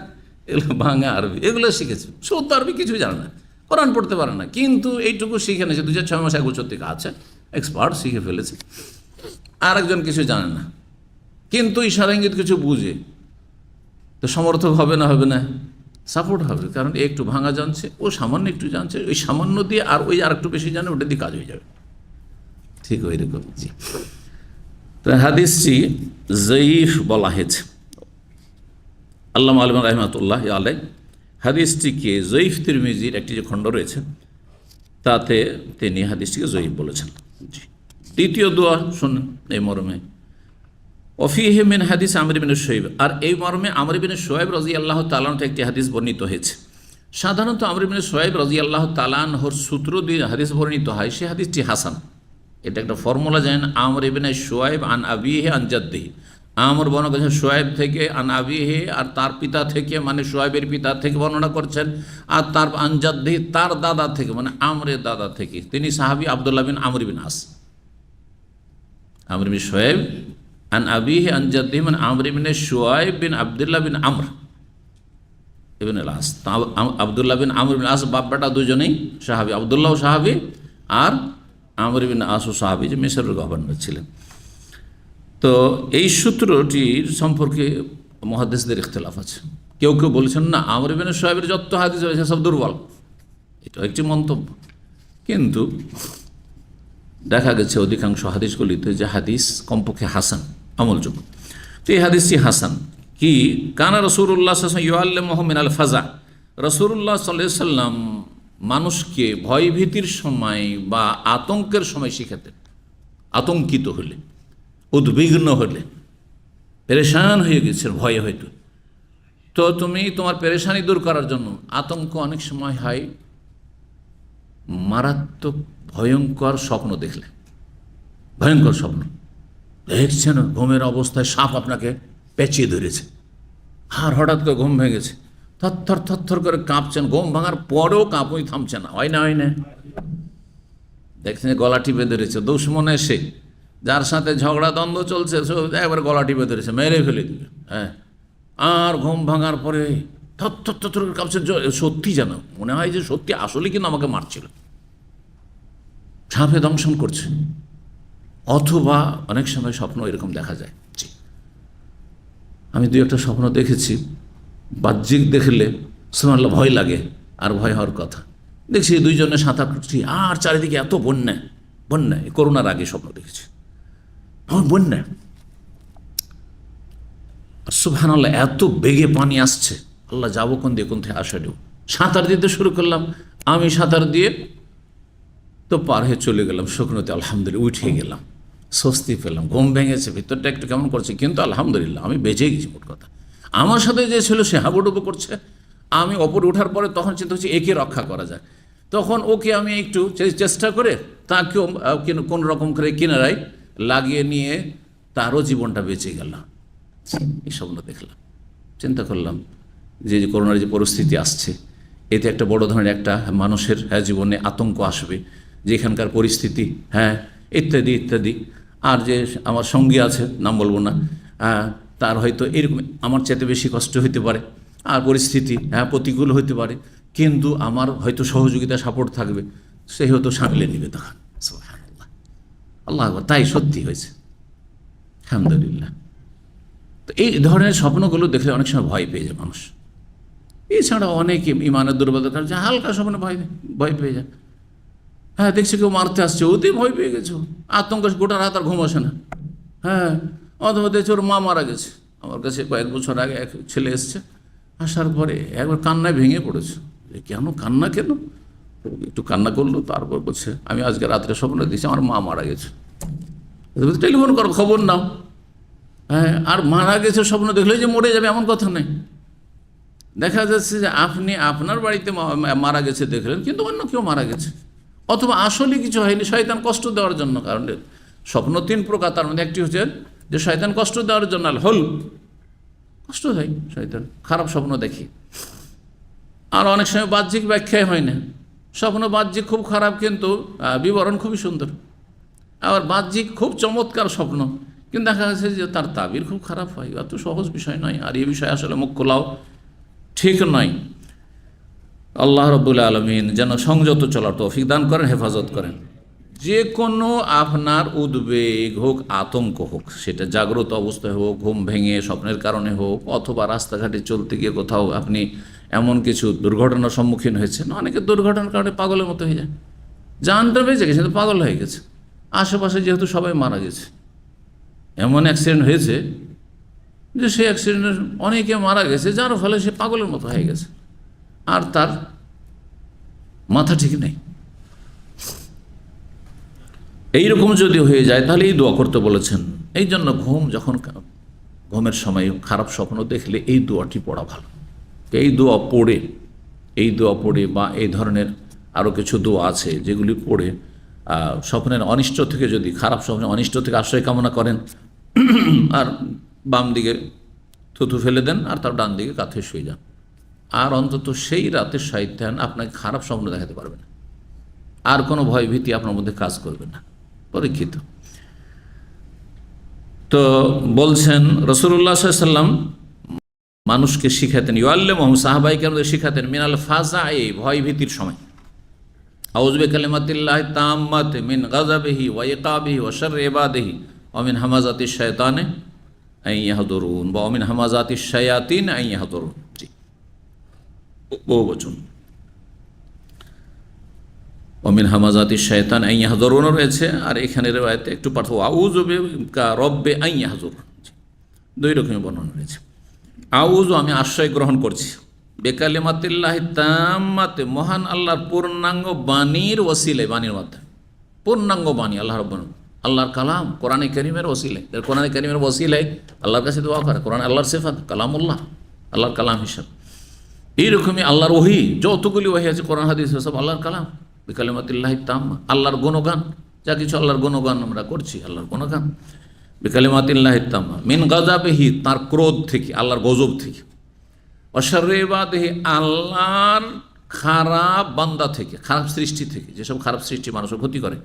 এগুলো ভাঙ্গা আরবি, এগুলো শিখেছে। শুদ্ধ আরবি কিছুই জানে না, কোরআন পড়তে পারে না, কিন্তু এইটুকু শিখে নিয়েছে। 2-6 মাস 1 বছর থেকে আছে, এক্সপার্ট, শিখে ফেলেছে। আর একজন কিছু জানে না, কিন্তু ইশারা ইঙ্গিত কিছু বুঝে, তো সমর্থক হবে না? হবে না, সাপোর্ট হবে। কারণ একটু ভাঙা জানছে, ও সামান্য একটু জানছে, ওই সামান্য দিয়ে আর ওই আর একটু বেশি জানে, ওটা দিয়ে কাজ হয়ে যাবে। ঠিক ওই রকম। জি, তো হাদিসটি জয়ীফ বলা হয়েছে। আল্লামা আলম রহমাতুল্লাহ আলাই হাদিসটিকে জয়ীফ তিরমিজির একটি যে খণ্ড রয়েছে, তাতে তিনি হাদিসটিকে জয়ীফ বলেছেন। জি, দ্বিতীয় দোয়া শুনুন এই মর্মে, ওফিহে মিন হাদিস আমর ইবনে শুআয়ব, আর এই মর্মে আমর ইবনে শুআয়ব রাদিয়াল্লাহু তাআলা আনহু একটি হাদিস বর্ণিত হয়েছে। সাধারণত আমর ইবনে শুআয়ব রাদিয়াল্লাহু তাআলা আনহুর সূত্র দিয়ে হাদিস বর্ণিত হয়, সে হাদিসটি হাসান। এটা একটা ফর্মুলা জানেন, আমর ইবনে শুআয়ব আন আবিহি আন জাদ্দিহি, আমর বর্ণনা করেছেন শুআয়ব থেকে, আন আবিহি আর তার পিতা থেকে, মানে শুআয়বের পিতা থেকে বর্ণনা করছেন, আর তার আন জাদ্দিহি তার দাদা থেকে, মানে আমরের দাদা থেকে। তিনি সাহাবী আব্দুল্লাহ বিন আমর বিন আস। আমর বিন শুআয়ব আন আবিহি আন জাদ্দিহি, মানে আমর ইবনে শুআয়ব বিন আব্দুল্লাহ বিন আমর ইবনে আস। আব্দুল্লাহ বিন আমর বিন আস বাপ বেটা দুজনেই সাহাবী, আব্দুল্লাহ সাহাবী আর আমর বিন আসও সাহাবী, যে মিশরের গভর্নর ছিলেন। তো এই সূত্রটির সম্পর্কে মুহাদ্দিসদের ইখতিলাফ আছে। কেউ কেউ বলছেন না, আমর ইবনে শুআয়বের যত হাদিস রয়েছে সব দুর্বল, এটা একটি মন্তব্য। কিন্তু দেখা গেছে অধিকাংশ হাদিসগুলিতে যে হাদিস কমপক্ষে হাসান, আমলযোগ্য। তো এই হাদিসটি হাসান। কি কানা রাসূলুল্লাহ সাল্লাল্লাহু আলাইহি ওয়াসাল্লাম ইউআল্লিমুহু মিনাল ফাজা, রাসূলুল্লাহ সাল্লাল্লাহু আলাইহি ওয়াসাল্লাম মানুষকে ভয়ভীতির সময় বা আতঙ্কের সময় শিখাতেন। আতঙ্কিত হলে, উদ্বিগ্ন হলে, পেরেশান হয়ে গেছে ভয়ে হয়তো, তো তুমি তোমার পেরেশানি দূর করার জন্য, আতঙ্ক অনেক সময় হয় মারাত্মক ভয়ঙ্কর স্বপ্ন দেখলে, ভয়ঙ্কর স্বপ্ন দেখছেন, ঘুমের অবস্থায় সাপ আপনাকে পেঁচিয়ে ধরেছে, আর হঠাৎ করে ঘুম ভেঙেছে, থরথর থরথর করে কাঁপছেন, ঘুম ভাঙার পরেও কাঁপুই থামছে না, হয় না? হয় না? দেখছেন গলা টিপে ধরেছে, দুশ্মন এসে, যার সাথে ঝগড়া দ্বন্দ্ব চলছে, একবার গলা টিপে ধরেছে, মেরে ফেলে দিবে। হ্যাঁ, আর ঘুম ভাঙার পরে থরথর থরথর করে কাঁপছে, সত্যি যেন মনে হয় যে সত্যি আসলে কিন্তু আমাকে মারছিল, সাপে দংশন করছে। অথবা অনেক সময় স্বপ্ন এরকম দেখা যায়। জি, আমি 2-1টা স্বপ্ন দেখেছি, বাহ্যিক দেখলে সুবহানাল্লাহ ভয় লাগে, আর ভয় হওয়ার কথা। দেখছি 2 জনে সাঁতার কাটছি, আর চারিদিকে এত বন্যা, বন্যা, করোনার আগে স্বপ্ন দেখেছি, বন্যা, সুবহানাল্লাহ এত বেগে পানি আসছে, আল্লাহ যাবো কোন দিয়ে, কোন থেকে আসা দেব। সাঁতার দিতে শুরু করলাম, আমি সাঁতার দিয়ে তো পার হয়ে চলে গেলাম শুকনোতে, আলহামদুলিল্লাহ উঠে গেলাম, স্বস্তি পেলাম। ঘুম ভেঙেছে, ভিতরটা একটু কেমন করছে, কিন্তু আলহামদুলিল্লাহ আমি বেঁচে গেছি। মোট কথা, আমার সাথে যে ছিল সে হাবুডুবু করছে, আমি ওপরে ওঠার পরে তখন চিন্তা হচ্ছে একে রক্ষা করা যায়, তখন ওকে আমি একটু চেষ্টা করে তাকেও কোন রকম করে কিনারায় লাগিয়ে নিয়ে তারও জীবনটা বেঁচে গেল। এই স্বপ্ন দেখলাম, চিন্তা করলাম যে করোনার যে পরিস্থিতি আসছে, এতে একটা বড় ধরনের একটা মানুষের জীবনে আতঙ্ক আসবে, যে এখানকার পরিস্থিতি ইত্যাদি ইত্যাদি। আর যে আমার সঙ্গী আছে, নাম বলবো না, তার হয়তো এরকম আমার চাইতে বেশি কষ্ট হইতে পারে, আর পরিস্থিতি প্রতিকূল হইতে পারে, কিন্তু আমার হয়তো সহযোগিতা সাপোর্ট থাকবে, সে হয়তো সামলে নেবে তখন। সুবহানাল্লাহ, আল্লাহ আকবার, তাই সত্যি হয়েছে, আলহামদুলিল্লাহ। তো এই ধরনের স্বপ্নগুলো দেখলে অনেক সময় ভয় পেয়ে যায় মানুষ। এছাড়া অনেকে ইমানের দুর্বলতার কারণে হালকা স্বপ্নে ভয় পেয়ে যায়। দেখছি কেউ মারতে আসছে, ওতেই ভয় পেয়ে গেছে, আতঙ্ক, গোটা রাত আর ঘুম আসে না। অথবা দেখছি ওর মা মারা গেছে। আমার কাছে কয়েক বছর আগে এক ছেলে এসছে, আসার পরে একবার কান্নায় ভেঙে পড়েছে। কেন কান্না, কেন? একটু কান্না করলো, তারপর বলছে আমি আজকে রাত্রে স্বপ্ন দিয়েছি আমার মা মারা গেছে। টেলিফোন করো, খবর নাও। আর মারা গেছে স্বপ্ন দেখলে যে মরে যাবে এমন কথা নেই। দেখা যাচ্ছে যে আপনি আপনার বাড়িতে মারা গেছে দেখলেন, কিন্তু অন্য কেউ মারা গেছে, অথবা আসলে কিছু হয়নি, শয়তান কষ্ট দেওয়ার জন্য। কারণ স্বপ্ন তিন প্রকার, তার মধ্যে একটি হচ্ছে যে শয়তান কষ্ট দেওয়ার জন্য কষ্ট দেয় শয়তান, খারাপ স্বপ্ন দেখি। আর অনেক সময় বাহ্যিক ব্যাখ্যায় হয় না, স্বপ্ন বাহ্যিক খুব খারাপ কিন্তু বিবরণ খুবই সুন্দর। আবার বাহ্যিক খুব চমৎকার স্বপ্ন, কিন্তু দেখা যাচ্ছে যে তার তাবির খুব খারাপ হয়। অত সহজ বিষয় নয়, আর এই বিষয়ে আসলে মুখ খোলাও ঠিক নয়। আল্লাহ রাব্বুল আলামিন যেন সংযত চলার তৌফিক দান করেন, হেফাজত করেন। যে কোনো আপনার উদ্বেগ হোক, আতঙ্ক হোক, সেটা জাগ্রত অবস্থায় হোক, ঘুম ভেঙে স্বপ্নের কারণে হোক, অথবা রাস্তাঘাটে চলতে গিয়ে কোথাও আপনি এমন কিছু দুর্ঘটনার সম্মুখীন হয়েছেন। অনেকে দুর্ঘটনার কারণে পাগলের মতো হয়ে যায়, জানটা বেঁচে গেছে, কিন্তু পাগল হয়ে গেছে। আশেপাশে যেহেতু সবাই মারা গেছে, এমন অ্যাক্সিডেন্ট হয়েছে যে সেই অ্যাক্সিডেন্টে অনেকে মারা গেছে, যার ফলে সে পাগলের মতো হয়ে গেছে, আর তার মাথা ঠিক নেই। এইরকম যদি হয়ে যায় তাহলে এই দোয়া করতে বলেছেন। এই জন্য ঘুমের সময় খারাপ স্বপ্ন দেখলে এই দোয়াটি পড়া ভালো। এই দোয়া পড়ে বা এই ধরনের আরও কিছু দোয়া আছে যেগুলি পড়ে স্বপ্নের অনিষ্ট থেকে, যদি খারাপ স্বপ্নের অনিষ্ট থেকে আশ্রয় কামনা করেন, আর বাম দিকে থুতু ফেলে দেন, আর তার ডান দিকে কাঁথে শুয়ে যান, আর অন্তত সেই রাতে শয়তান আপনাকে খারাপ স্বপ্ন দেখাতে পারবে না, আর কোনো ভয় ভীতি আপনার মধ্যে কাজ করবে না। পরীক্ষিত। তো বলছেন রাসূলুল্লাহ সাল্লাল্লাহু আলাইহি ওয়াসাল্লাম মানুষকে শিখাতেন, ইউআল্লিমুহুম, সাহাবায়ে কেরামদের শিখাতেন, মিনাল ফাজা'i, ভয় ভীতির সময়, আউযু বিকালিমাতিল্লাহি তাম্মাতি মিন গাযাবিহি ওয়া ইকাবিহি ওয়া শাররি ইবাদিহি ওয়া মিন হামাযাতিশ শায়তানি আন ইয়াহদুরুন ওয়া মিন হামাযাতিশ শায়াতিন আন ইয়াহদুরুন। জি, বহুবচন। ওমিন হামাজাতি শয়তান আন ইয়াহযুরুন রয়েছে, আর এখানে রয়েছে একটু পার্থক্য, আউযু বিকা রব্বে আন ইয়াহযুরুন, দুই রকমের বর্ণনা রয়েছে। আউযু, আমি আশ্রয় গ্রহণ করছি, বিকালিমাতিল্লাহি তাম্মাতি, মহান আল্লাহর পূর্ণাঙ্গ বাণীর ওসিলায়, বাণীর মাধ্যমে, পূর্ণাঙ্গ বাণী আল্লাহ রাব্বুল, আল্লাহর কালাম, কোরআনে কারীমের ওসিলায়, কোরআনে কারীমের ওসিলায় আল্লাহর কাছে দোয়া করে। কোরআন আল্লাহর সিফাত, কালামুল্লাহ, আল্লাহর কালাম হিসাব। এইরকমই আল্লাহর ওহী, যতগুলি ওহী আছে কোরআন হাদিস, সব আল্লাহর কালাম। বিকালিমাতিল্লাহি তাম্মা, আল্লাহর গুণগান, যা কিছু আল্লাহর গুণগান আমরা করছি, আল্লাহর গুণগান। বিকালিমাতিল্লাহি তাম্মা মিন গাযাবিহি, তার ক্রোধ থেকে, আল্লাহর গজব থেকে, ওয়া শাররি ইবাদিহি, আল্লাহর খারাপ বান্দা থেকে, খারাপ সৃষ্টি থেকে, যেসব খারাপ সৃষ্টি মানুষের ক্ষতি করে।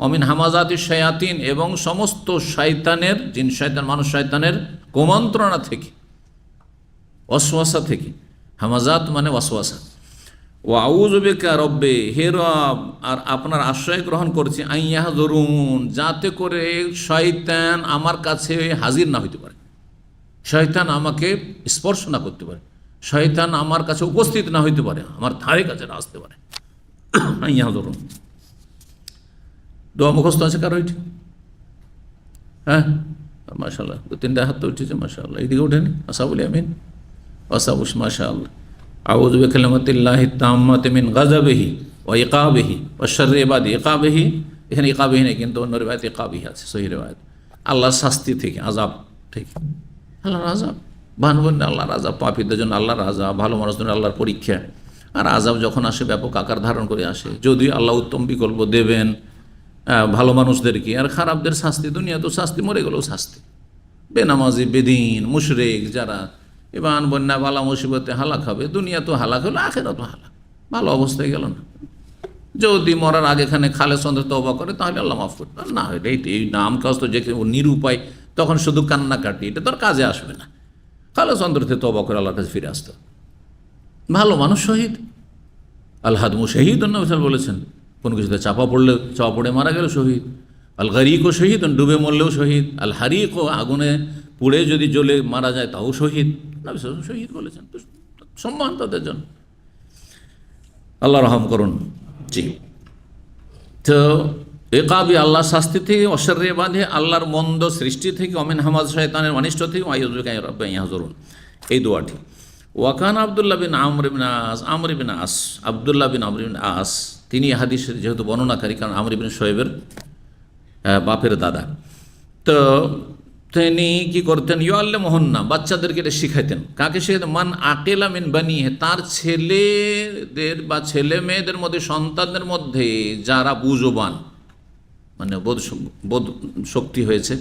অমিন হামাজাতিশ শায়াতিন, এবং সমস্ত শয়তানের, জিন শয়তান মানুষ শয়তানের কুমন্ত্রণা থেকে, ওয়াসওয়াসা থেকে। হামাজাত মানে ওয়াসওয়াসা। ও আউযু বিকা রব্বে, হে রব, আর আপনার আশ্রয় গ্রহণ করছি, আন ইয়াহযুরুন, যাতে করে শয়তান আমার কাছে হাজির না হইতে পারে, শয়তান আমাকে স্পর্শ না করতে পারে, শয়তান আমার কাছে উপস্থিত না হইতে পারে, আমার ধারে কাছে না আসতে পারে। আন ইয়াহযুরুন। দোয়া মুখস্থ আছে কারো? এটি মাশাআল্লাহ, দু তিনটা হাত তো উঠেছে, মাশাআল্লাহ। এইদিকে উঠেনি? আসাবুল ইয়ামিন, আসাবুস, মাশাআল্লাহ। আউযু বিকালিমাতিল্লাহি তাম্মাতি মিন গাযাবিহি ওয়া ইকাবিহি ওয়া শাররি ইবাদিহি। ইকাবিহি, এখানে ইকাবিহি নেই, কিন্তু অন্য রিওয়ায়াতে ইকাবিহি আছে, সহিহ রিওয়ায়াত। আল্লাহর শাস্তি থেকে, আযাব থেকে, আল্লাহর আযাব, ভানবন্যা আল্লাহর আযাব, পাপীদের জন্য আল্লাহর আযাব, ভালো মানুষদের জন্য আল্লাহর পরীক্ষা। আর আযাব যখন আসে ব্যাপক আকার ধারণ করে আসে। যদি আল্লাহ উত্তম বিকল্প দেবেন ভালো মানুষদেরকে, আর খারাপদের শাস্তি, দুনিয়া তো শাস্তি, মরে গেলেও শাস্তি। বেনামাজি, বেদিন, মুশরিক যারা এবার বন্যা বালা মুসিবতে হালাক হবে, দুনিয়া তো হালাক হলো, আখেরাত তো হালাক, ভালো অবস্থায় গেল না। যদি মরার আগে এখানে খালেস অন্তর তওবা করে তাহলে আল্লাহ মাফ করবে, আর না হলে এই নাম কাজ তো যে নিরুপায়, তখন শুধু কান্নাকাটি, এটা তো আর কাজে আসবে না। খালেস অন্তরতে তওবা করে আল্লাহর কাছে ফিরে আসতে। ভালো মানুষ শহীদ, আল হাদমু শহীদ বলেছেন, কোনো কিছুতে চাপা পড়ে মারা গেল শহীদ। আল গারিকও শহীদ, ডুবে মরলেও শহীদ। আল হারিকও আগুনে পুড়ে যদি জ্বলে মারা যায় তাও শহীদ, শহীদ বলেছেন। তো সম্মান তাদের জন্য, আল্লাহ রহম করুন। জি, তো একাবি আল্লাহ শাস্তি থেকে, অশারে বাঁধে আল্লাহর মন্দ সৃষ্টি থেকে, অমিন হামাজ শয়তানের অনিষ্ট থেকে, আইয়ুজুরুন, এই দোয়াটি। ওয়াকান আবদুল্লাহ বিন আমর বিন আস, আবদুল্লাহ বিন আমর বিন আস, তিনি হাদিসের যেহেতু বর্ণনাকারী, কারণ আমর বিন শোয়েবের বাপের দাদা, তো তিনি কি করতেন, ইউআল্লিমুহুন্না, বাচ্চাদেরকে এটা শিখাইতেন। কাকে শিখাইতেন? মান আকিলা মিন বানিহি, তার ছেলেদের বা ছেলে মেয়েদের মধ্যে, সন্তানদের মধ্যে যারা বুঝবান, মানে বোধ শক্তি হয়েছে,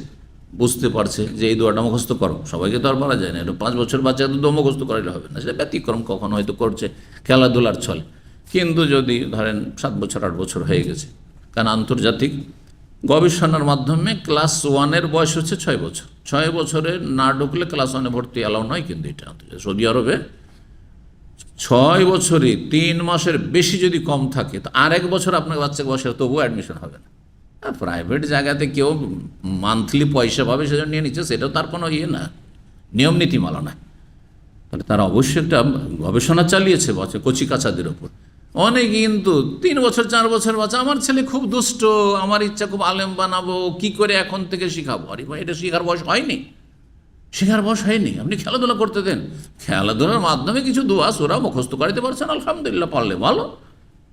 বুঝতে পারছে যে এই দোয়াটা মুখস্থ করো। সবাইকে তো আর বলা যায় না, এটা 5 বছর বাচ্চা তো মুখস্থ করাইলে হবে না, সেটা ব্যতিক্রম, কখনো হয়তো করছে খেলাধুলার ছলে। কিন্তু যদি ধরেন 7 বছর 8 বছর হয়ে গেছে, কারণ আন্তর্জাতিক গবেষণার মাধ্যমে ক্লাস 1-এর বয়স হচ্ছে 6 বছর। 6 বছরে না ঢুকলে ক্লাস 1-এ ভর্তি এলাও নয়, কিন্তু এটা সৌদি আরবে 6 বছরে 3 মাসের বেশি যদি কম থাকে, তো আর 1 বছর আপনার বাচ্চাকে বয়সে তবুও অ্যাডমিশন হবে না। প্রাইভেট জায়গাতে কেউ মান্থলি পয়সা পাবে সেজন্য নিয়ে নিচ্ছে, সেটাও তার কোনো না, নিয়ম নীতিমালা না। তাহলে তারা অবশ্যই একটা গবেষণা চালিয়েছে কচি কাচাদের ওপর। অনেক কিন্তু 3 বছর 4 বছর বাচ্চা, আমার ছেলে খুব দুষ্ট, আমার ইচ্ছা খুব আলেম বানাবো, কি করে এখন থেকে শিখাবো? আরে ভাই, এটা শেখার বয়স হয়নি, আপনি খেলাধুলা করতে দেন। খেলাধুলার মাধ্যমে কিছু দোয়া সোরা মুখস্থ করাতে পারছেন, আলহামদুলিল্লাহ, পারলে ভালো,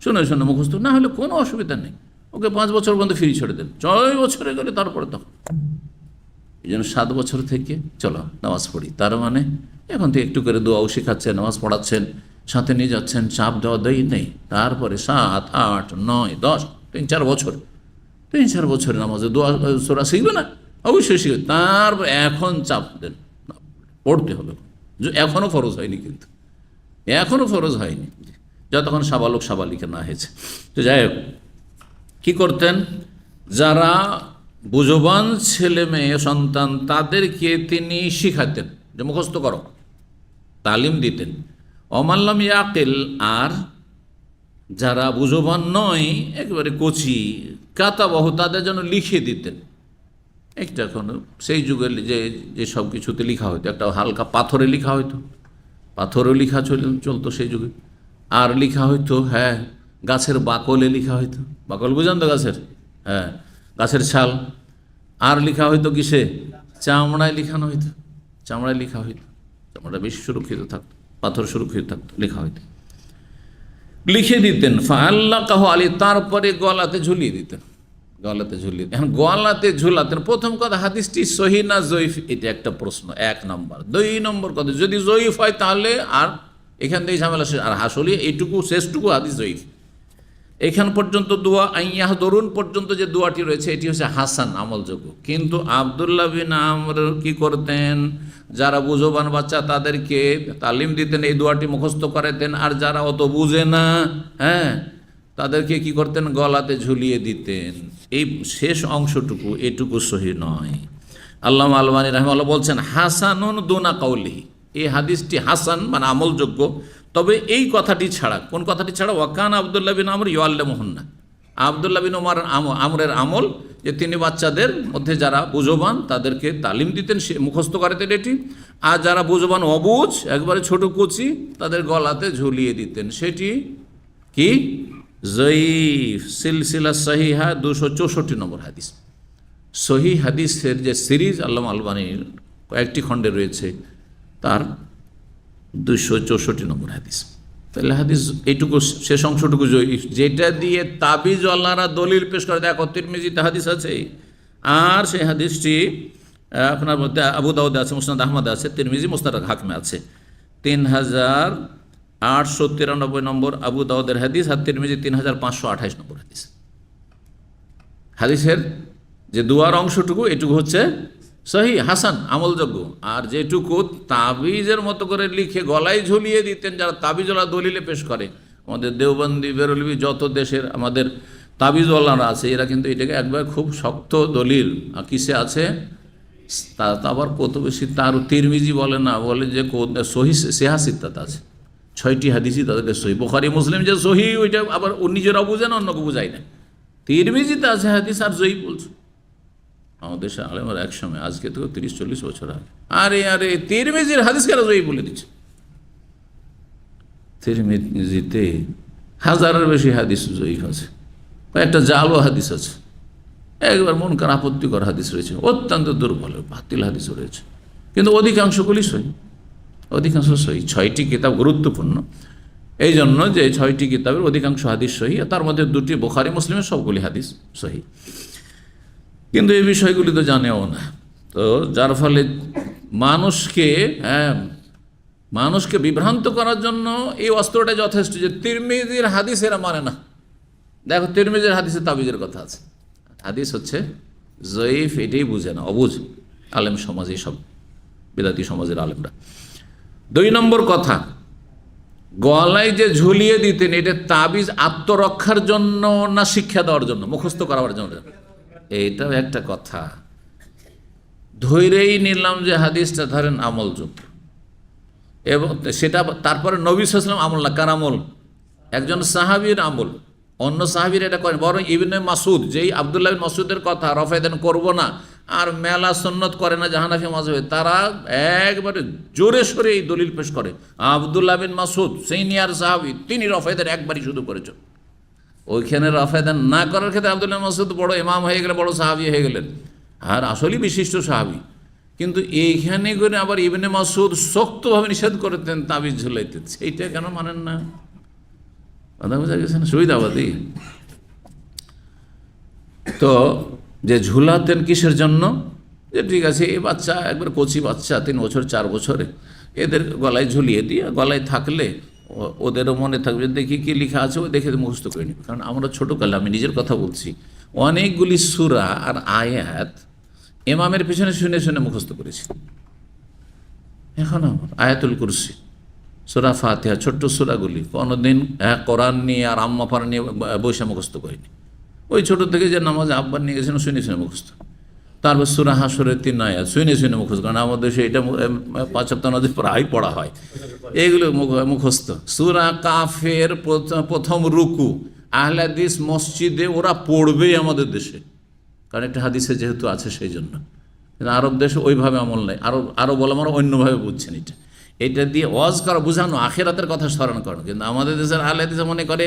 শুনে মুখস্থ না হলে কোনো অসুবিধা নেই। ওকে 5 বছর পর্যন্ত ফ্রি ছেড়ে দেন, 6 বছরে গেলে তারপরে তখন। এই জন্য 7 বছর থেকে চলো নামাজ পড়ি, তার মানে এখন থেকে একটু করে দোয়াও শেখাচ্ছেন, নামাজ পড়াচ্ছেন, সাথে নিয়ে যাচ্ছেন, চাপ দেওয়া নেই। তারপরে 7, 8, 9, 10, 3-4 বছর, 3-4 বছরে নামাজে দোয়া সোরা শিখবে না, অবশ্যই শিখবে। তারপর এখন চাপ দেন, পড়তে হবে। এখনও ফরজ হয়নি, কিন্তু এখনও ফরজ হয়নি, যতক্ষণ সাবালিকা না হয়েছে। তো যাই হোক, কী করতেন, যারা বুঝবান ছেলে মেয়ে সন্তান তাদেরকে তিনি শিখাতেন যে মুখস্থ করো, তালিম দিতেন। অমাল্লাম ইয়াকিল, আর যারা বুঝবান নয়, একেবারে কচি, কাতাবাহু, তাদের জন্য লিখে দিতেন। একটা এখন সেই যুগের যে সব কিছুতে লেখা হতো, একটা হালকা পাথরে লেখা হতো, পাথরও লেখা চলতো সেই যুগে। আর লেখা হইতো, হ্যাঁ, গাছের বাকলে লেখা হইতো, বাকল বুঝান তো গাছের, হ্যাঁ, গাছের ছাল। আর লেখা হইতো কিসে? চামড়ায় লেখানো হইতো, চামড়ায় লেখা হইতো, চামড়া বেশি সুরক্ষিত থাকতো, পাথর সুরক্ষিত থাকতো, লেখা হইতো, লিখে দিতেন। ফাআল্লাকাহু আলী, তারপরে গলাতে ঝুলিয়ে দিতেন, গলাতে ঝুলিয়ে। এখন গলাতে ঝুলাতেন, প্রথম কথা হাদিসটি সহিহ না জয়ীফ, এটা একটা প্রশ্ন, 1 নম্বর। 2 নম্বর কথা, যদি জয়ীফ হয় তাহলে আর এখান থেকে ঝামেলা শেষ। আর আসলে এইটুকু শেষটুকু হাদিস জয়ীফ। এখান পর্যন্ত দোয়া আইয়াহ দরুন পর্যন্ত যে দোয়াটি রয়েছে, এটি হচ্ছে হাসান, আমলযোগ্য। কিন্তু আবদুল্লাহ বিন আমর কি করতেন, যারা বুঝবান বাচ্চা তাদেরকে তালিম দিতেন, এই দোয়াটি মুখস্থ করাতেন। আর যারা অত বুঝে না, হ্যাঁ, তাদেরকে কি করতেন, গলাতে ঝুলিয়ে দিতেন। এই শেষ অংশটুকু, এটুকু সহি নয়। আল্লামা আলবানী রাহিমাহুল্লাহ বলছেন, হাসানুন দুনা কাউলিহি, এই হাদিসটি হাসান, মানে আমলযোগ্য। তবে এই কথাটি ছাড়া, কোন কথাটি ছাড়া? ওয়াকান আবদুল্লাহ বিন আমর ইউআল্লিমুহুন্না, আবদুল্লাহ বিন আমরের আমল, যে তিনি বাচ্চাদের মধ্যে যারা বুঝবান তাদেরকে তালিম দিতেন, সে মুখস্থ করাতেন এটি। আর যারা বুঝবান অবুঝ, একবারে ছোট কুচি, তাদের গলাতে ঝুলিয়ে দিতেন। সেটি কি? জয়ীফ, সিলসিলা সহিহা 264 নম্বর হাদিস। সহি হাদিসের যে সিরিজ আল্লামা আলবানীর কয়েকটি খণ্ডে রয়েছে, তার 264 নম্বর হাদিস। তাহলে হাদিস এইটুকু, শেষ অংশটুকু জয়ীফ, যেটা দিয়ে তাবিজ আল্লাহরা দলিল পেশ করে। দেখো তিরমিজিতে হাদিস আছে, আর সেই হাদিসটি আপনার মধ্যে আবু দাউদে আছে, মুসনাদ আহমদ আছে, তিরমিজি মুসনাদ হাকিমে আছে। 3893 নম্বর আবু দাউদের হাদিস, আর তিরমিজি 3528 নম্বর হাদিস। হাদিসের যে দুয়ার অংশটুকু এটুকু হচ্ছে সহি হাসান আমলযোগ্য, আর যেটুকু তাবিজের মতো করে লিখে গলায় ঝুলিয়ে দিতেন যারা তাবিজওয়ালা দলিলে পেশ করে, আমাদের দেওবন্দি বেরলভি যত দেশের আমাদের তাবিজওয়ালারা আছে, এরা কিন্তু এটাকে একবার খুব শক্ত দলিল কিসে আছে, তা আবার কত বেশি, তার তিরমিজি বলে না, বলে যে সহি সেহাসিত্তাত আছে, 6টি হাদিসই তাদেরকে সহি। বুখারী মুসলিম যে সহি ওইটা আবার ও নিজেরাও বুঝে না, অন্যকে বুঝাই না। তিরমিজিতে আছে হাদিস আর জয়ী বলছে। আমাদের দেশে আলেমার এক সময়, আজকে তো 30-40 বছর আগে, আরে তিরমিজির হাদিস কেন জয়ী বলে দিচ্ছে? তিরমিজিতে হাজারের বেশি হাদিস জয়ী আছে, কয়েকটা জালও হাদিস আছে, একবার মনকার আপত্তিকর হাদিস রয়েছে, অত্যন্ত দুর্বল বাতিল হাদিসও রয়েছে, কিন্তু অধিকাংশগুলি সহি, অধিকাংশ সহি। 6টি কিতাব গুরুত্বপূর্ণ এই জন্য যে 6টি কিতাবের অধিকাংশ হাদিস সহি, তার মধ্যে 2টি বুখারী মুসলিমের সবগুলি হাদিস সহি, কিন্তু এই বিষয়গুলি তো জানেও না। তো যার ফলে মানুষকে বিভ্রান্ত করার জন্য এই অস্ত্রটা যথেষ্ট, যে তিরমিজির হাদিস এরা মানে না। দেখো তিরমিজির হাদিসে তাবিজের কথা আছে, হাদিস হচ্ছে জয়ীফ, এটাই বুঝে না, অবুঝ আলেম সমাজ, এই সব বিদাতি সমাজের আলেমরা। 2 নম্বর কথা, গলায় যে ঝুলিয়ে দিতেন, এটা তাবিজ আত্মরক্ষার জন্য না শিক্ষা দেওয়ার জন্য, মুখস্থ করাবার জন্য? এইটাও একটা কথা। ধৈরেই নিলাম যে হাদিসটা ধরেন আমলযোগ্য, এবং সেটা তারপরে নবী সাল্লাল্লাহু আলাইহি ওয়াসাল্লাম আমল না, কার আমল? একজন সাহাবীর আমল। অন্য সাহাবীর এটা করেন, বরং ইবনে মাসুদ, যেই আব্দুল্লাহ বিন মাসুদের কথা রফায়দান করব না, আর মেলা সুন্নত করে না হানাফি মাযহাবে, তারা একবারে জোরে সরে এই দলিল পেশ করে, আব্দুল্লাহ বিন মাসুদ সিনিয়র সাহাবী, তিনি রফায়দান একবারই শুধু করেছেন। ওইখানে রফায়দান না করার ক্ষেত্রে আব্দুল্লাহ বিন মাসুদ বড় ইমাম হয়ে গেলেন, বড় সাহাবী হয়ে গেলেন, আর আসলেই বিশিষ্ট সাহাবী। কিন্তু এইখানে করে আবার ইবনে মাসুদ শক্তভাবে নিষেধ করতেন তাবিজ ঝুলাইতে, সেইটা কেন মানেন না? কথা বোঝা গেছে না? সুবিধাবাদী। তো যে ঝুলাতেন কিসের জন্য? যে ঠিক আছে এই বাচ্চা একবার কচি বাচ্চা, 3 বছর 4 বছরে, এদের গলায় ঝুলিয়ে দিয়ে, গলায় থাকলে ওদেরও মনে থাকবে, দেখি কি লেখা আছে, ও দেখে মুখস্থ করে নিবে। কারণ আমরা ছোটোকালে, আমি নিজের কথা বলছি, অনেকগুলি সূরা আর আয়াত ইমামের পেছনে শুনে শুনে মুখস্থ করেছি। এখন আমার আয়াতুল কুরসি, সূরা ফাতিহা, ছোট্ট সূরাগুলি কোনোদিন কোরআন নিয়ে আর আম্মা পাড়া নিয়ে বৈশা মুখস্থ করিনি। ওই ছোটো থেকে যে নামাজ আব্বার নিয়ে গেছেন, শুনে শুনে মুখস্থ। তারপর সূরা হাশরের 3 আয়াত শুনে শুনে মুখস্থ, কারণ আমাদের সেটা 5 সপ্তাহ নদী প্রায় পড়া হয়, এইগুলো মুখস্থ। সূরা কাফের প্রথম রুকু আহলে হাদিস মসজিদে ওরা পড়বেই আমাদের দেশে, কারণ একটা হাদিসে যেহেতু আছে সেই জন্য। কিন্তু আরব দেশে ওইভাবে আমল নেই, আরও বলে আমরা অন্যভাবে বুঝছেন। এটা দিয়ে ওয়াজ করা, বোঝানো, আখিরাতের কথা স্মরণ করানো। কিন্তু আমাদের দেশের আহলে হাদিস মনে করে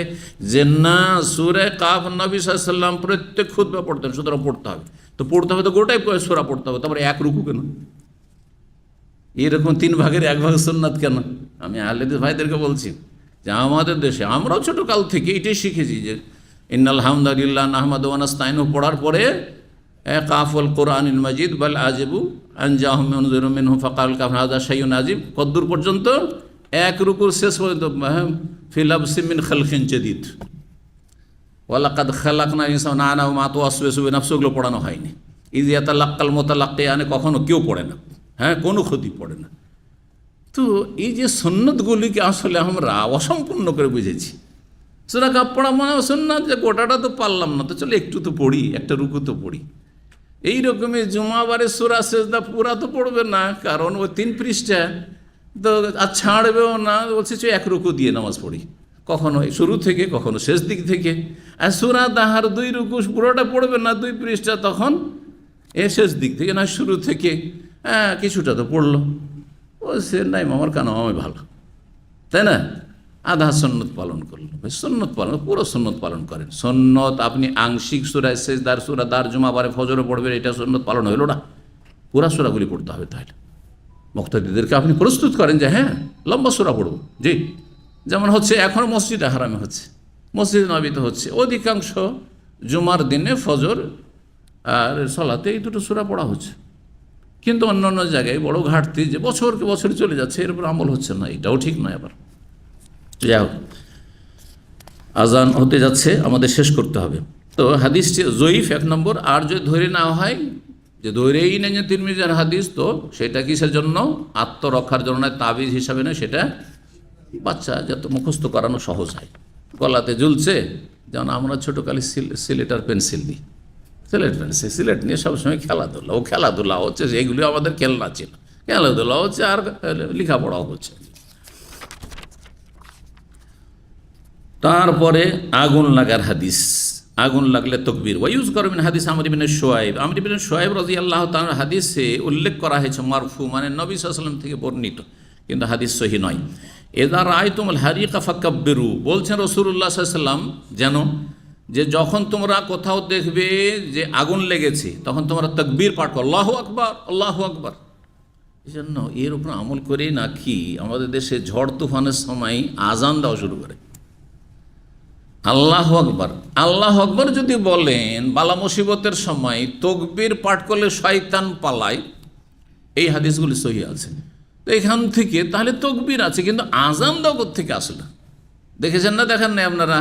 যে না, সূরা কাফ নবী সাল্লাল্লাহু আলাইহি ওয়াসাল্লাম প্রত্যেক খুতবা পড়তেন, সুতরাং পড়তে হবে। তো পড়তে হবে তো গোটাই সূরা পড়তে হবে, তারপরে 1 রুকু কেন? এরকম 3 ভাগের 1 ভাগ সুন্নাত কেন? আমি আহলে হাদিস ভাইদেরকে বলছি যে আমাদের দেশে আমরাও ছোটোকাল থেকে এটাই শিখেছি যে ইন্নাল হামদুলিল্লাহ নাহমাদুহু ওয়া নাস্তাইনুহু পড়ার পরে কাফুল কোরআনিল মাজিদ বাল আজিবু আনজাহুম মুনযিরুম মিনহু ফাকাল কাফ হাযা শাইউন আজিব, কদ্দুর পর্যন্ত 1 রুকুর শেষ পর্যন্ত ফি লাবসিন মিন খালকিন জাদীদ ওয়া লাকাদ খালাকনা ইনসানা আনা মা তুওয়াসওয়িসু বিনাফসিহি পড়ানো হয়নি। ইয ইয়াতালাক্কাল মুতালাক্কিয়ানে কখনো কেউ পড়ে না, কোনো ক্ষতি পড়ে না। তো এই যে সুন্নতগুলিকে আসলে আমরা অসম্পূর্ণ করে বুঝেছি। সূরা কাফ পড়া মানে সুন্নাত, যে গোটাটা তো পারলাম না, তো চলো একটু তো পড়ি, একটা রুকু তো পড়ি। এইরকমই জুমাবারে সূরা সেজদা পুরা তো পড়বে না, কারণ ওই 3 পৃষ্ঠা তো আর ছাড়বেও না, বলছে 1 রুকু দিয়ে নামাজ পড়ি, কখনো শুরু থেকে কখনো শেষ দিক থেকে। আর সূরা দাহার 2 রুকু পুরোটা পড়বে না, 2 পৃষ্ঠা, তখন শেষ দিক থেকে না শুরু থেকে কিছুটা তো পড়লো। ও সে নাই মামার কানা মামাই ভালো, তাই না? আধা সুন্নত পালন করলো। সুন্নত পালন, পুরো সুন্নত পালন করেন। সুন্নত আপনি আংশিক সূরা সেজদার, সূরা দার, জুমাবারে ফজরে পড়বেন, এটা সুন্নত পালন হইল না, পুরা সূরাগুলি পড়তে হবে। তাহলে মুক্তাদিদেরকে আপনি প্রস্তুত করেন যে হ্যাঁ লম্বা সূরা পড়ব, জি, যেমন হচ্ছে এখন মসজিদে হারামে হচ্ছে, মসজিদে নববীতে হচ্ছে, অধিকাংশ জুমার দিনে ফজর আর সলাতে এই 2টো সূরা পড়া হচ্ছে। কিন্তু অন্য অন্য জায়গায় বড় ঘাটতি, যে বছরকে বছর চলে যাচ্ছে, এর উপর আমল হচ্ছে না, এটাও ঠিক নয়। আবার যাই হোক, আজান হতে যাচ্ছে, আমাদের শেষ করতে হবে। তো হাদিসটি জয়ীফ 1 নম্বর। আর যদি ধরে না হয়, যে ধরেই নেই যে তিরমিজির হাদিস, তো সেটা কিসের জন্য? আত্মরক্ষার জন্য নয়, তাবিজ হিসাবে নয়, সেটা বাচ্চা যাতে মুখস্থ করানো সহজ হয়। গলাতে ঝুলছে, যেমন আমরা ছোটোকালে সিলেট আর পেন্সিল দিই, সিলেট নিয়ে সবসময় খেলাধুলা হচ্ছে, এগুলি আমাদের খেলনা ছিল, খেলাধুলা হচ্ছে আর লেখাপড়াও হচ্ছে। তারপরে আগুন লাগার হাদিস, আগুন লাগলে তকবীর। ওয়াইউজ করবেন হাদিস আমর ইবনে শুআয়ব রাদিয়াল্লাহু তাআলা হাদিসে উল্লেখ করা হয়েছে মারফু, মানে নবী সাল্লাল্লাহু আলাইহি ওয়াসাল্লাম থেকে বর্ণিত, কিন্তু হাদিস সহিহ নয়। এদা রাআইতুমুল হারিকা ফাকাব্বিরু, বলছেন রাসূলুল্লাহ সাল্লাল্লাহু আলাইহি ওয়াসাল্লাম যেন, যে যখন তোমরা কোথাও দেখবে যে আগুন লেগেছে, তখন তোমরা তাকবীর পাঠ করো, আল্লাহু আকবার, আল্লাহু আকবার। এই জন্য এর উপর আমল করে নাকি আমাদের দেশে ঝড় তুফানের সময় আজান দেওয়া শুরু করে, আল্লাহু আকবার। আল্লাহু আকবার যদি বলেন বালা মুসিবতের সময়, তাকবীর পাঠ করলে শয়তান পালায়, এই হাদিসগুলি সহিহ আছে। তো এখান থেকে তাহলে তাকবীর আছে, কিন্তু আজান দাও কোত্থেকে আসলে? দেখেছেন না, দেখেন না আপনারা?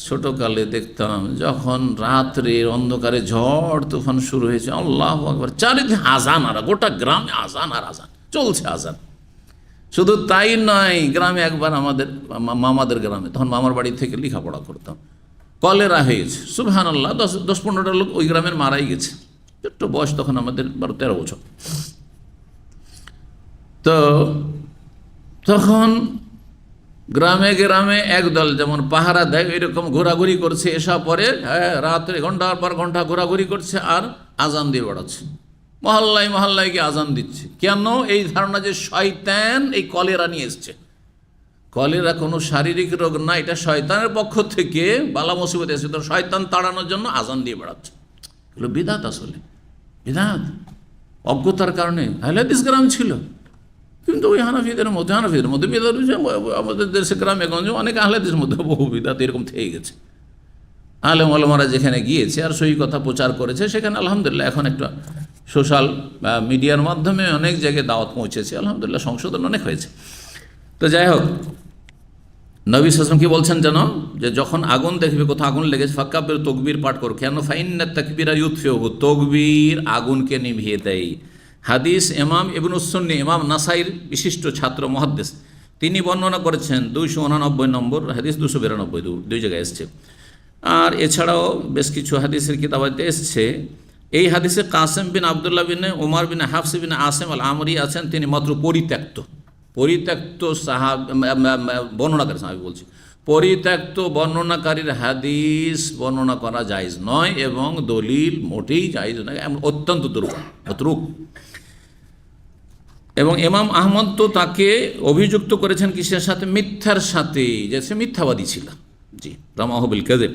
ছোটকালে দেখতাম যখন রাত্রের অন্ধকারে ঝড় তুফান শুরু হয়েছে, আল্লাহু আকবার, চারিদিকে আজান, আর গোটা গ্রামে আজান আর আজান চলছে, আজান। শুধু তাই নয়, গ্রামে একবার আমাদের মামাদের গ্রামে, তখন মামার বাড়ি থেকে লেখাপড়া করতাম, কলেরা হয়েছে, সুবহানাল্লাহ, 10-15টা লোক ওই গ্রামের মারাই গেছে। ছোট্ট বয়স তখন আমাদের 12-13 বছর। তো তখন গ্রামে গ্রামে একদল যেমন পাহারা দেয়, এরকম ঘোরাঘুরি করছে, এসা পরে রাত্রে ঘন্টার পর ঘন্টা ঘোরাঘুরি করছে আর আজান দিয়ে বেড়াচ্ছে, মহল্লায় মহল্লায় গিয়ে আজান দিচ্ছে। কেন? এই ধারণা যে শয়তান এই কলেরা নিয়ে এসছে। কলেরা কোনো শারীরিক রোগ না, এটা শয়তানের পক্ষ থেকে বালা মুসিবত এসেছে, তো শয়তান তাড়ানোর জন্য আজান দিয়ে বেড়াচ্ছে। এগুলো বিদআত, আসলে বিদআত, অজ্ঞতার কারণে। আহলে হাদিস গ্রাম ছিল, কিন্তু ওই হানাফিদের মধ্যে বিদআত হয়েছে। আমাদের দেশে গ্রামে গঞ্জে অনেক আহলে হাদিসের মধ্যে বহু বিদআত এরকম থেকে গেছে। আলেম ওলামারা যেখানে গিয়েছে আর সহি কথা প্রচার করেছে, সেখানে আলহামদুলিল্লাহ এখন একটা সোশ্যাল মিডিয়ার মাধ্যমে অনেক জায়গায় দাওয়াত পৌঁছেছে, আলহামদুলিল্লাহ সংশোধন অনেক হয়েছে। তো যাই হোক, নবী সাল্লাল্লাহু আলাইহি ওয়াসাল্লাম কি বলছেন যেন, যে যখন আগুন দেখবে, কোথাও আগুন লেগেছে, ফাক্কাব্বির, তকবীর পাঠ করো। কেন? ফাইন্না তাকবীরা ইউতফিহু, তকবীর আগুনকে নিভিয়ে দেয়। হাদিস ইমাম ইবনুস সুন্নি, ইমাম নাসাইর বিশিষ্ট ছাত্র মুহাদ্দিস, তিনি বর্ণনা করেছেন 289 নম্বর হাদিস, 292 দুই জায়গায় এসছে। আর এছাড়াও বেশ কিছু হাদিসের কিতাবাতে এসছে। এই হাদিসে কাসেম বিন আবদুল্লাহ বিন ওমর বিন হাফস বিন আসেম আল আমরি আছেন, তিনি মাত্র পরিত্যক্ত বর্ণনাকারী, আমি বলছি পরিত্যক্ত বর্ণনাকারীর হাদিস বর্ণনা করা জায়েজ নয়, এবং দলিল মোটেই জায়েজ নয়, অত্যন্ত দুর্বল, অতরূপ। এবং ইমাম আহমদ তো তাকে অভিযুক্ত করেছেন কিসের সাথে? মিথ্যার সাথে, যে সে মিথ্যাবাদী ছিল। জি, রামাহু বিল কাযিব।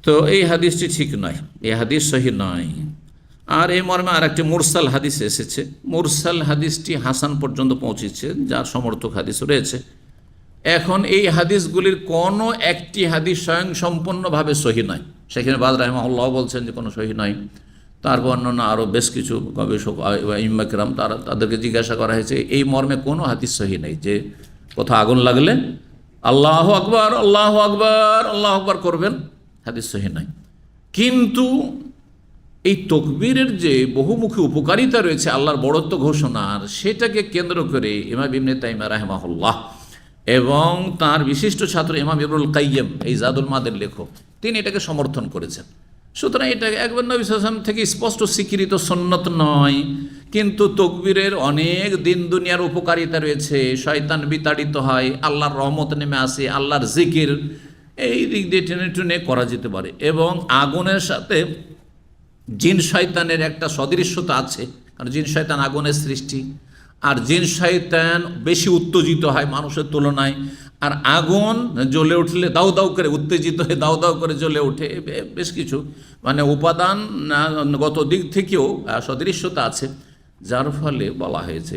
তো এই হাদিসটি ঠিক নয়, এই হাদিস সহিহ নয়। আর এই মর্মে আর একটি মুরসাল হাদিস এসেছে, মুরসাল হাদিসটি হাসান পর্যন্ত পৌঁছেছে, যার সমর্থক হাদিস রয়েছে। এখন এই হাদিসগুলির কোনো একটি হাদিস স্বয়ং সম্পূর্ণভাবে সহিহ নয়। সেখানে বাজ রাহিমাহুল্লাহ বলছেন যে কোনো সহিহ নয়। তারপর অন্যান্য আরও বেশ কিছু গবেষক ইমাম কিরাম, তাদেরকে জিজ্ঞাসা করা হয়েছে, এই মর্মে কোনো হাদিস সহিহ নেই যে কোথাও আগুন লাগলে আল্লাহু আকবার, আল্লাহু আকবার, আল্লাহু আকবার করবেন, হাদিস সহিহ নয়। কিন্তু এই তাকবীরের যে বহুমুখী উপকারিতা রয়েছে, আল্লাহর বড়ত্ব ঘোষণার, সেটাকে কেন্দ্র করে ইমাম ইবনে তাইমিয়া রাহিমাহুল্লাহ এবং তার বিশিষ্ট ছাত্র ইমাম ইবনুল কাইয়্যিম, এই জাদুল মাদের লেখক, তিনি এটাকে সমর্থন করেছেন। সুতরাং এটা একবার নবী সাল্লাল্লাহু আলাইহি ওয়াসাল্লাম থেকে স্পষ্ট স্বীকৃত সুন্নত নয়, কিন্তু তাকবীরের অনেক দিন দুনিয়ার উপকারিতা রয়েছে। শয়তান বিতাড়িত হয়, আল্লাহর রহমত নেমে আসে, আল্লাহর জিকির, এই দিক দিয়ে টেনে টুনে করা যেতে পারে। এবং আগুনের সাথে জিন শয়তানের একটা সদৃশ্যতা আছে, কারণ জিন শয়তান আগুনের সৃষ্টি, আর জিন শয়তান বেশি উত্তেজিত হয় মানুষের তুলনায়। আর আগুন জ্বলে উঠলে দাউ দাউ করে উত্তেজিত হয়ে দাউ দাউ করে জ্বলে ওঠে। বেশ কিছু মানে উপাদানগত দিক থেকেও সদৃশ্যতা আছে, যার ফলে বলা হয়েছে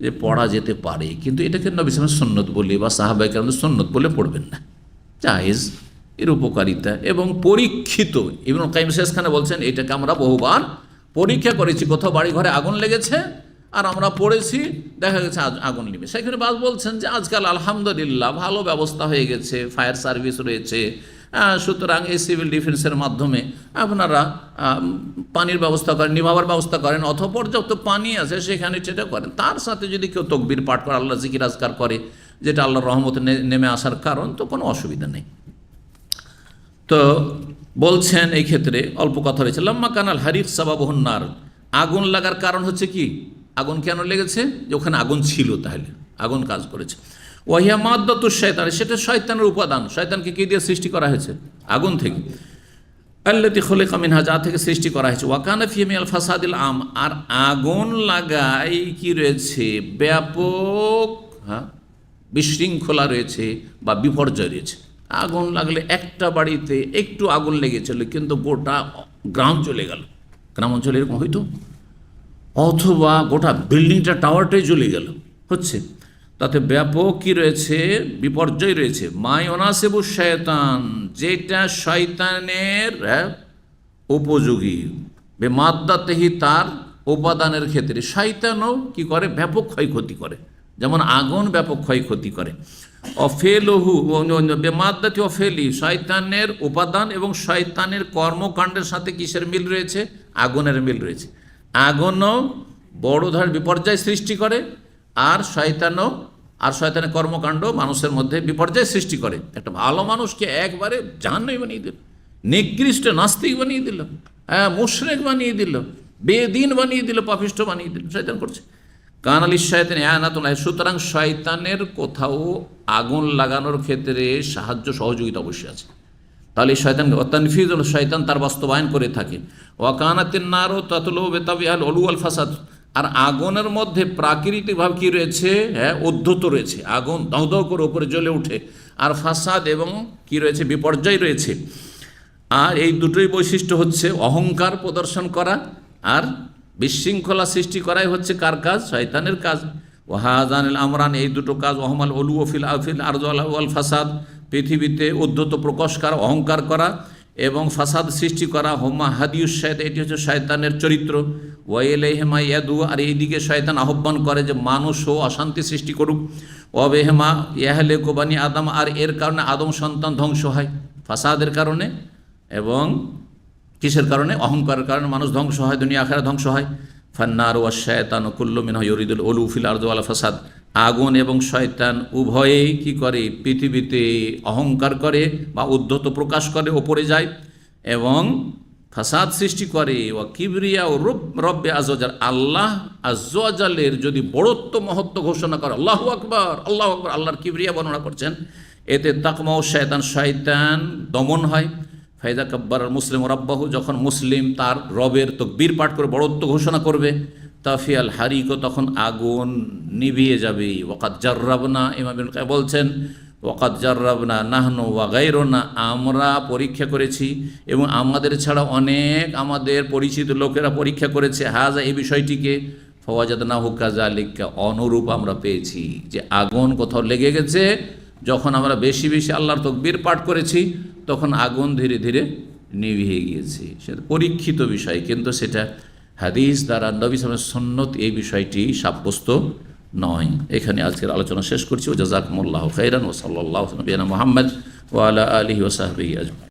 যে পড়া যেতে পারে। কিন্তু এটাকে নবী সাল্লাল্লাহু আলাইহি ওয়াসাল্লাম সুন্নত বলে বা সাহাবায়ে কেরাম সুন্নত বলে পড়বেন না, জায়েজ, এর উপকারিতা এবং পরীক্ষিত। ইবনুল কাইয়্যিম শেষখানে বলছেন এটাকে আমরা বহুবার পরীক্ষা করেছি, কোথাও বাড়ি ঘরে আগুন লেগেছে আর আমরা পড়েছি, দেখা গেছে আগুন নিবে। সেখানে বাস বলছেন যে আজকাল আলহামদুলিল্লাহ ভালো ব্যবস্থা হয়ে গেছে, ফায়ার সার্ভিস রয়েছে, সুতরাং এই সিভিল ডিফেন্সের মাধ্যমে আপনারা পানির ব্যবস্থা করেন, নিভাবার ব্যবস্থা করেন, অথবা পর্যাপ্ত পানি আছে সেখানে সেটা করেন। তার সাথে যদি কেউ তকবির পাঠ করে, আল্লাহ জিকির আজকার করে, যেটা আল্লাহর রহমতে নেমে আসার কারণ, তো কোনো অসুবিধা নেই। তো বলছেন এই ক্ষেত্রে অল্প কথা রয়েছে, লাম্মা কানাল হারিক সাবাবহুন নার, আগুন লাগার কারণ হচ্ছে কি, আগুন কেন লেগেছে, যে ওখানে আগুন ছিল, তাহলে আগুন কাজ করেছে। ওয়াহিয়া মাদ্দাতুশ শয়তান, সেটা শয়তানের উপাদান। শয়তানকে কি দিয়ে সৃষ্টি করা হয়েছে? আগুন থেকে। আল্লাতী খুলিকা মিনহা, যা থেকে সৃষ্টি করা হয়েছে। ওয়া কানা ফি মিনাল ফাসাদিল আম, আর আগুন লাগাই কি রয়েছে, ব্যাপক বিশৃঙ্খলা রয়েছে বা বিপর্যয় রয়েছে। আগুন লাগলে একটা বাড়িতে একটু আগুন লেগেছিল কিন্তু গোটা গ্রাম চলে গেল, গ্রাম অঞ্চলে এরকম হইতো, অথবা গোটা বিল্ডিংটা টাওয়ারটাই জ্বলে গেল, হচ্ছে তাতে ব্যাপক কি রয়েছে, বিপর্যয় রয়েছে। মাই অনাসেবু শয়তান, যেটা শয়তানের উপযোগী, বেমাদ্দাতেহি, তার উপাদানের ক্ষেত্রে শয়তানও কি করে, ব্যাপক ক্ষয়ক্ষতি করে, যেমন আগুন ব্যাপক ক্ষয়ক্ষতি করে। অফেলহু বেমাদ্দাতি অফেলি, শয়তানের উপাদান এবং শয়তানের কর্মকাণ্ডের সাথে কিসের মিল রয়েছে, আগুনের মিল রয়েছে। আগুনও বড় ধরনের বিপর্যয় সৃষ্টি করে, আর শয়তানের কর্মকাণ্ড মানুষের মধ্যে বিপর্যয় সৃষ্টি করে। একটা ভালো মানুষকে একবারে জাহান্নামী বানিয়ে দিল, নিকৃষ্ট নাস্তিক বানিয়ে দিল, মুশরিক বানিয়ে দিল, বেদিন বানিয়ে দিল, পাপিষ্ঠ বানিয়ে দিল, শয়তান করছে। কানালি শয়তান আয়ানাতুল্লাহ, সুতরাং শয়তানের কোথাও আগুন লাগানোর ক্ষেত্রে সাহায্য সহযোগিতা অবশ্যই আছে। তাহলে শয়তান তানফিজ, শয়তান তার বাস্তবায়ন করে থাকে। ওয়াকানাতিন নারু তাতলু বিতাবিআল উলু ওয়াল ফাসাদ, আর আগুনের মধ্যে প্রাকৃতিকভাবে কি রয়েছে, উদ্ধত রয়েছে, আগুন দাউ দাউ করে উপরে জ্বলে ওঠে, আর ফাসাদ এবং কি রয়েছে, বিপর্যয় রয়েছে। আর এই দুটোই বৈশিষ্ট্য হচ্ছে অহংকার প্রদর্শন করা আর বিশৃঙ্খলা সৃষ্টি করাই হচ্ছে কার কাজ, শয়তানের কাজ। ওয়াহাজানিল আমরান, এই দুটো কাজ, ওহমাল অলু ওফিল আফিল আরজ ওয়াল ফাসাদ, পৃথিবীতে উদ্ধত প্রকাশ করা, অহংকার করা এবং ফাসাদ সৃষ্টি করা। হোমা হাদিউস শয়তান, এটি হচ্ছে শয়তানের চরিত্র। ওয়াইলাইহিমা ইয়াদু, আর এইদিকে শয়তান আহ্বান করে যে মানুষও অশান্তি সৃষ্টি করুক। ওয়াবেহেমা ইয়াহলেকু বানি আদম, আর এর কারণে আদম সন্তান ধ্বংস হয়, ফাসাদের কারণে এবং কিসের কারণে, অহংকারের কারণে মানুষ ধ্বংস হয়, দুনিয়া আখিরাত ধ্বংস হয়। ফান্নার ওয়া শয়তান কুল্লু মিনহু ইউরিদুল উলু ফিল আরদি ওয়াল ফাসাদ, আগুন এবং শয়তান উভয়েই কি করে, পৃথিবীতে অহংকার করে বা উদ্ধত প্রকাশ করে, ওপরে যায় এবং ফাসাদ সৃষ্টি করে। ওয়া কিবরিয়া ও রব্বে আযওয়াজাল, আল্লাহ আযওয়াজালের যদি বড়ত্ব মহত্ব ঘোষণা করে, আল্লাহু আকবার, আল্লাহু আকবার, আল্লাহর কিবরিয়া বর্ণনা করছেন, এতে তাকমা ও শয়তান দমন হয়। ফাইদা কাব্বার মুসলিম রাব্বাহু, যখন মুসলিম তার রবের তাকবীর পাঠ করে বড়ত্ব ঘোষণা করবে, তাফিয়াল হারিক, তখন আগুন নিভিয়ে যাবে। ওয়াকাদ জাররাবনা, ইমাম ইবনে কাইয়্যিম বলছেন, ওয়াকাদ জাররাবনা নাহনু ওয়া গায়রুনা, আমরা পরীক্ষা করেছি এবং আমাদের ছাড়া অনেক আমাদের পরিচিত লোকেরা পরীক্ষা করেছে, হাজা, এই বিষয়টিকে, ফাওয়াজাদনাহু কাযালিকা, অনুরূপ আমরা পেয়েছি, যে আগুন কোথাও লেগে গেছে, যখন আমরা বেশি বেশি আল্লাহর তাকবীর পাঠ করেছি তখন আগুন ধীরে ধীরে নিভিয়ে গিয়েছে। সেটা পরীক্ষিত বিষয়, কিন্তু সেটা হাদিস দ্বারা, নবী সাল্লাল্লাহু আলাইহি ওয়াসাল্লামের সুন্নত এই বিষয়টি সাব্যস্ত নয়। এখানে আজকের আলোচনা শেষ করছি। ওয়া জাযাকুমুল্লাহু খাইরান ওয়া সাল্লাল্লাহু আলা নবিয়িনা মুহাম্মদ ওয়া আলা আলিহি ওয়া সাহবিহি আজমাইন।